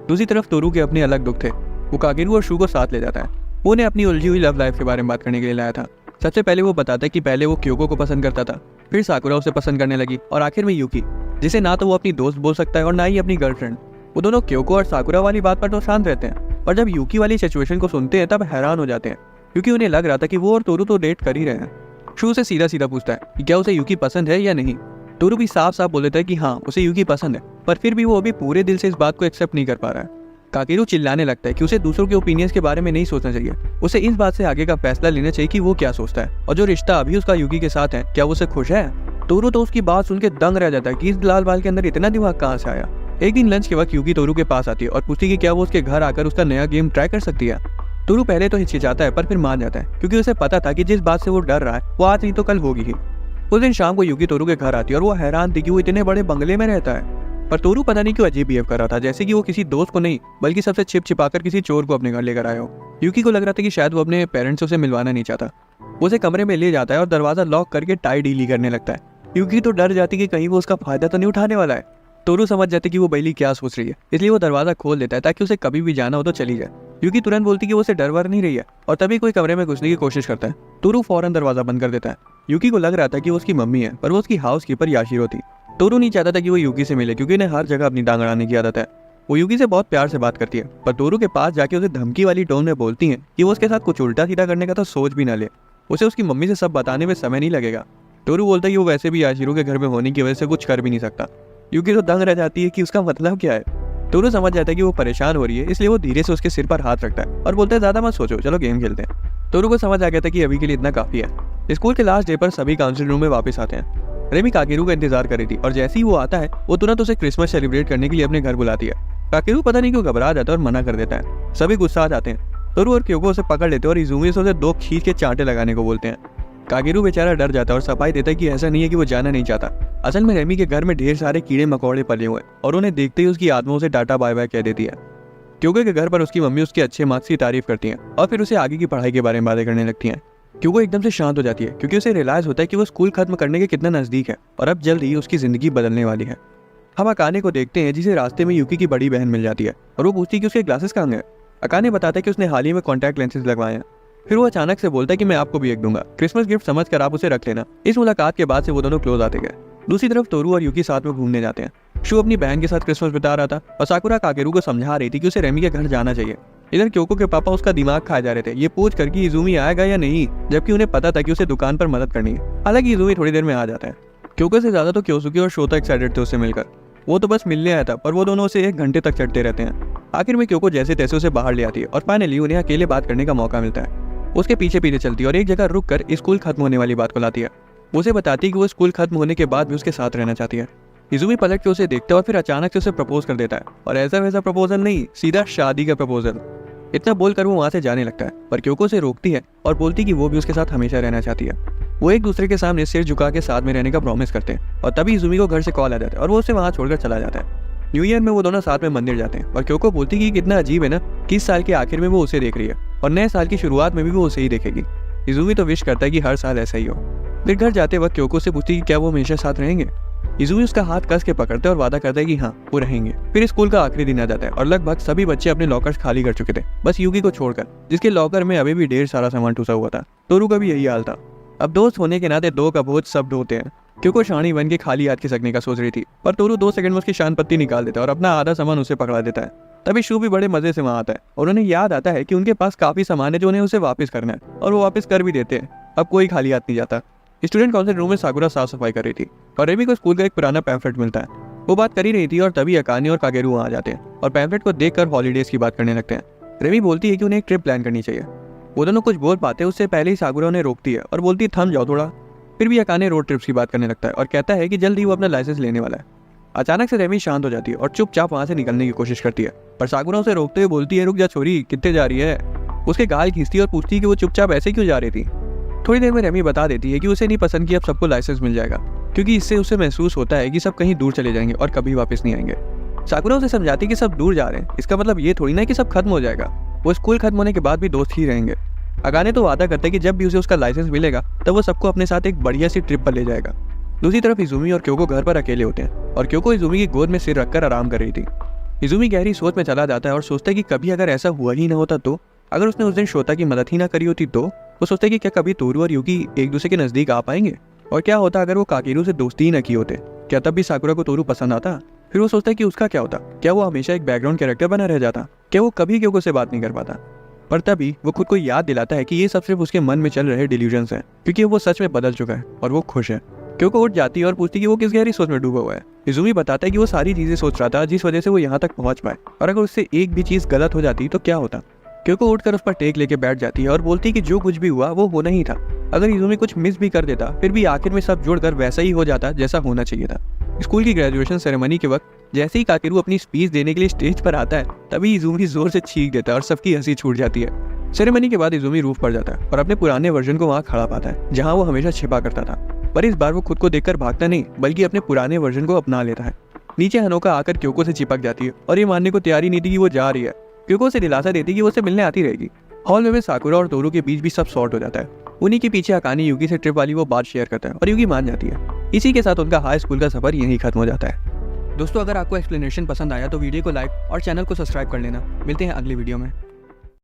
दूसरी तरफ तोरू के अपने अलग दुख थे। वो काकेरू और शू को साथ ले जाता है। वो उन्हें अपनी उलझी हुई लव लाइफ के बारे में बात करने के लिए लाया था। सबसे पहले वो बताता है कि पहले वो क्योको को पसंद करता था, फिर साकुरा उसे पसंद करने लगी और आखिर में यूकी, जिसे ना तो वो अपनी दोस्त बोल सकता है और ना ही अपनी गर्लफ्रेंड। वो दोनों क्योको और साकुरा वाली बात पर तो शांत रहते हैं पर जब यूकी वाली सिचुएशन को सुनते हैं तब हैरान हो जाते हैं क्योंकि उन्हें लग रहा था कि वो और तोरू तो डेट कर ही रहे हैं। शू से सीधा सीधा पूछता है कि क्या उसे यूकी पसंद है या नहीं। तोरू भी साफ साफ बोल देता है कि हाँ उसे यूकी पसंद है पर फिर भी वो अभी पूरे दिल से इस बात को एक्सेप्ट नहीं कर पा रहा है। काकेरू चिल्लाने लगता है कि उसे दूसरों के ओपिनियंस के बारे में नहीं सोचना चाहिए, उसे इस बात से आगे का फैसला लेना चाहिए कि वो क्या सोचता है और जो रिश्ता अभी उसका यूकी के साथ है क्या वो उसे खुश है। तोरू तो उसकी बात सुन के दंग रह जाता है कि इस लाल बाल के अंदर इतना दिमाग कहाँ से आया। एक दिन लंच के वक्त यूकी तोरू के पास आती है और पूछती है कि क्या वो उसके घर आकर उसका नया गेम ट्राई कर सकती है। तोरू पहले तो हिचकिचाता है पर फिर मान जाता है क्योंकि उसे पता था कि जिस बात से वो डर रहा है वो आज नहीं तो कल होगी ही। उस दिन शाम को यूकी तोरू के घर आती है और वो हैरान थी कि वो इतने बड़े बंगले में रहता है। पर तोरू पता नहीं क्यों अजीब बिहेव कर रहा था, जैसे कि वो किसी दोस्त को नहीं बल्कि सबसे छिपाकर किसी चोर को अपने घर लेकर आया हो। यूकी को लग रहा था कि शायद वो अपने पेरेंट्स से उसे मिलवाना नहीं चाहता। वो उसे कमरे में ले जाता है और दरवाजा लॉक करके टाई डीली करने लगता है। यूकी तो डर जाती कि कहीं वो उसका फायदा तो नहीं उठाने वाला है। तोरू समझ जाती कि वो बैली क्या सोच रही है, इसलिए वो दरवाजा खोल देता है ताकि उसे कभी भी जाना हो तो चली जाए। यूकी तुरंत बोलती कि वो उसे डर वर नहीं रही है और तभी कोई कमरे में घुसने की कोशिश करता है। तोरू फौरन दरवाजा बंद कर देता है। यूकी को लग रहा था कि वो उसकी मम्मी है पर वो उसकी हाउस कीपर याशिरो थी। तोरू नहीं चाहता था कि वो यूकी से मिले क्योंकि उन्हें हर जगह अपनी टांग अड़ाने की आदत है। वो यूकी से बहुत प्यार से बात करती है पर तोरू के पास जाके उसे धमकी वाली टोन में बोलती है कि वो उसके साथ कुछ उल्टा सीधा करने का तो सोच भी ना ले, उसे उसकी मम्मी से सब बताने में समय नहीं लगेगा। तोरू बोलता है कि वो वैसे भी याशिरो के घर में होने की वजह से कुछ कर भी नहीं सकता। यूकी तो दंग रह जाती है कि उसका मतलब क्या है। तोरू समझ जाता है कि वो परेशान हो रही है, इसलिए वो धीरे से उसके सिर पर हाथ रखता है और बोलता है ज्यादा मत सोचो, चलो गेम खेलते हैं। तोरू को समझ आ गया था कि अभी के लिए इतना काफी है। स्कूल के लास्ट डे पर सभी काउंसिल रूम में वापस आते हैं। रेमी काकेरू का इंतजार कर रही थी और जैसे ही वो आता है वो तुरंत उसे क्रिसमस सेलिब्रेट करने के लिए अपने घर बुलाती है। काकेरू पता नहीं क्यों घबरा जाता है और मना कर देता है। सभी गुस्सा आ जाते हैं। तोरू और क्योको उसे पकड़ लेते हैं और इजुमी से उसे 2 खींच के चांटे लगाने को बोलते हैं। काकेरू बेचारा डर जाता है और सफाई देता है कि ऐसा नहीं है कि वो जाना नहीं चाहता। असल में रेमी के घर में ढेर सारे कीड़े मकोड़े पले हुए और उन्हें देखते ही उसकी आत्माओं से टाटा बाय बाय कह देती है। क्योको के घर पर उसकी मम्मी उसके अच्छे मार्क्स की तारीफ करती है और फिर उसे आगे की पढ़ाई के बारे में बातें करने लगती हैं। क्योको एकदम से शांत हो जाती है क्योंकि उसे रियलाइज होता है कि वो स्कूल खत्म करने के कितना नजदीक है और अब जल्द ही उसकी जिंदगी बदलने वाली है। हम अकाने को देखते हैं जिसे रास्ते में यूकी की बड़ी बहन मिल जाती है और वो पूछती है कि उसके ग्लासेस कहाँ गए। अकाने बताता है कि उसने हाल ही में कॉन्टैक्ट लेंसेज लगवाए हैं। फिर वो अचानक से बोलता है कि मैं आपको भी एक दूंगा, क्रिसमस गिफ्ट समझकर आप उसे रख लेना। इस मुलाकात के बाद से वो दोनों क्लोज आते गए। दूसरी तरफ तोरू और यूकी साथ में घूमने जाते हैं। शू अपनी बहन के साथ क्रिसमस बिता रहा था और साकुरा काकेरू को समझा रही थी कि उसे रेमी के घर जाना चाहिए। इधर क्योको के पापा उसका दिमाग खाए जा रहे थे ये पूछ कर कि इजुमी आएगा या नहीं, जबकि उन्हें पता था कि उसे दुकान पर मदद करनी है। हालांकि इजुमी थोड़ी देर में आ जाता है। क्योको से ज्यादा तो क्योसुकी और शोता एक्साइटेड थे उससे मिलकर। वो तो बस मिलने आया था पर वो दोनों उसे 1 घंटे तक चढ़ते रहते हैं। आखिर में क्योको जैसे तैसे उसे बाहर ले आती है और फाइनली उन्हें अकेले बात करने का मौका मिलता है। उसके पीछे पीछे चलती है और एक जगह रुक कर स्कूल खत्म होने वाली बात को लाती है। उसे बताती है कि वो स्कूल खत्म होने के बाद भी उसके साथ रहना चाहती है। इजुमी पलट के उसे देखता है और फिर अचानक से उसे प्रपोज कर देता है और ऐसा वैसा प्रपोजल नहीं, सीधा शादी का प्रपोजल। इतना बोलकर वो वहां से जाने लगता है पर क्योको उसे रोकती है और बोलती कि वो भी उसके साथ हमेशा रहना चाहती है। वो एक दूसरे के सामने सिर झुका के साथ में रहने का प्रॉमिस करते हैं और तभी इजुमी को घर से कॉल आ जाता है और वो उसे वहां छोड़कर चला जाता है। न्यू ईयर में वो दोनों साथ में मंदिर जाते हैं और क्योको बोलती कि कितना अजीब है ना कि इस साल के आखिर में वो उसे देख रही है और नए साल की शुरुआत में भी वो उसे ही देखेगी। इजुमी तो विश करता है कि हर साल ऐसा ही हो। फिर घर जाते वक्त क्योको से पूछती कि क्या वो हमेशा साथ रहेंगे। इजुमी उसका हाथ कस के पकड़ते और वादा करता है कि हाँ वो रहेंगे। फिर स्कूल का आखिरी दिन आ जाता है और लगभग सभी बच्चे अपने लॉकर्स खाली कर चुके थे, बस यूकी को छोड़कर, जिसके लॉकर में अभी भी ढेर सारा सामान ठूसा हुआ था। तोरू का भी यही हाल था। अब दोस्त होने के नाते 2 का बोझ सब ढोते हैं। क्योंकि शानी बन के खाली हाथ खिसकने का सोच रही थी पर तोरू 2 सेकंड में उसकी शान पत्ती निकाल देता है और अपना आधा सामान उसे पकड़ा देता है। तभी शू भी बड़े मजे से वहां आता है और उन्हें याद आता है कि उनके पास काफी सामान है जो उन्हें उसे वापस करना है और वो वापस कर भी देते हैं। अब कोई खाली हाथ नहीं जाता। स्टूडेंट काउंसिल रूम में साकुरा साफ सफाई कर रही थी और रेमी को स्कूल का एक पुराना पैम्फलेट मिलता है। वो बात कर ही रही थी और तभी अकाने और काकेरू वहां आ जाते हैं और पैम्फलेट को देखकर हॉलीडेज की बात करने लगते हैं। रेमी बोलती है कि उन्हें एक ट्रिप प्लान करनी चाहिए। वो दोनों कुछ बोल पाते उससे पहले ही साकुरा उन्हें रोकती है और बोलती है थम जाओ थोड़ा। फिर भी अकाने रोड ट्रिप्स की बात करने लगता है और कहता है कि जल्द ही वो अपना लाइसेंस लेने वाला है। अचानक से रेमी शांत हो जाती है और चुपचाप वहां से निकलने की कोशिश करती है पर साकुरा उसे रोकते हुए बोलती है रुक जा छोरी, कितने जा रही है। उसके गाल खींचती है और पूछती है कि वो चुपचाप ऐसे क्यों जा रही थी। थोड़ी देर में रेमी बता देती है कि उसे नहीं पसंद कि अब सबको लाइसेंस मिल जाएगा क्योंकि इससे उसे महसूस होता है कि सब कहीं दूर चले जाएंगे और कभी वापस नहीं आएंगे। साकुरा उसे समझाती है कि सब दूर जा रहे हैं, इसका मतलब ये थोड़ी ना कि सब खत्म हो जाएगा, वो स्कूल खत्म होने के बाद भी दोस्त ही रहेंगे। अकाने तो वादा करते हैं कि जब भी उसे उसका लाइसेंस मिलेगा तब वो सबको अपने साथ एक बढ़िया सी ट्रिप पर ले जाएगा। दूसरी तरफ इजुमी और क्योको घर पर अकेले होते हैं और क्योको इजुमी की गोद में सिर रखकर आराम कर रही थी। इजुमी गहरी सोच में चला जाता है और सोचता है कि कभी अगर ऐसा हुआ ही ना होता तो, अगर उसने उस दिन शोता की मदद ही ना करी होती तो। वो सोचता है कि क्या कभी तोरू और यूकी एक दूसरे के नजदीक आ पाएंगे, और क्या होता अगर वो काकेरू से दोस्ती ही न की होते, क्या तब भी साकुरा को तोरू पसंद आता। फिर वो सोचता है कि उसका क्या होता, क्या वो हमेशा एक बैकग्राउंड कैरेक्टर बना रह जाता, क्या वो कभी क्योको से बात नहीं कर पाता। पर तभी वो खुद को याद दिलाता है कि ये सब सिर्फ उसके मन में चल रहे डिल्यूजन्स हैं, क्योंकि वो सच में बदल चुका है और वो खुश है। क्योंकि उठ जाती है और पूछती है कि वो किस गहरी सोच में डूबा हुआ है। इज़ुमी बताता है कि वो सारी चीज़ें सोच रहा था जिस वजह से वो यहाँ तक पहुँच पाए, और अगर उससे एक भी चीज़ गलत हो जाती तो क्या होता। क्योंकि उठकर उस पर टेक लेके बैठ जाती है और बोलती है कि जो कुछ भी हुआ वो होना ही था। अगर इज़ुमी कुछ मिस भी कर देता फिर भी आखिर में सब जुड़कर वैसा ही हो जाता जैसा होना चाहिए था। स्कूल की ग्रेजुएशन सेरेमनी के वक्त जैसे ही काकेरू अपनी स्पीच देने के लिए स्टेज पर आता है, तभी इज़ुमी जोर से चीख देता है और सबकी हंसी छूट जाती है। सेरेमनी के बाद इज़ुमी रूफ पर जाता है और अपने पुराने वर्जन को वहाँ खड़ा पाता है जहाँ वो हमेशा छिपा करता था। पर इस बार वो खुद को देखकर भागता नहीं बल्कि अपने पुराने वर्जन को अपना लेता है। नीचे हनोका आकर क्योको से चिपक जाती है और ये मानने को तैयार ही नहीं थी कि वो जा रही है। क्योको से दिलासा देती है कि वो उसे मिलने आती रहेगी। हॉल में साकुरा और तोरू के बीच भी सब सॉर्ट हो जाता है। उन्हीं के पीछे अकाने युगी से ट्रिप वाली वो बात शेयर करता है और युगी मान जाती है। इसी के साथ उनका हाई स्कूल का सफर यहीं खत्म हो जाता है। दोस्तों, अगर आपको एक्सप्लेनेशन पसंद आया तो वीडियो को लाइक और चैनल को सब्सक्राइब कर लेना। मिलते हैं अगली वीडियो में।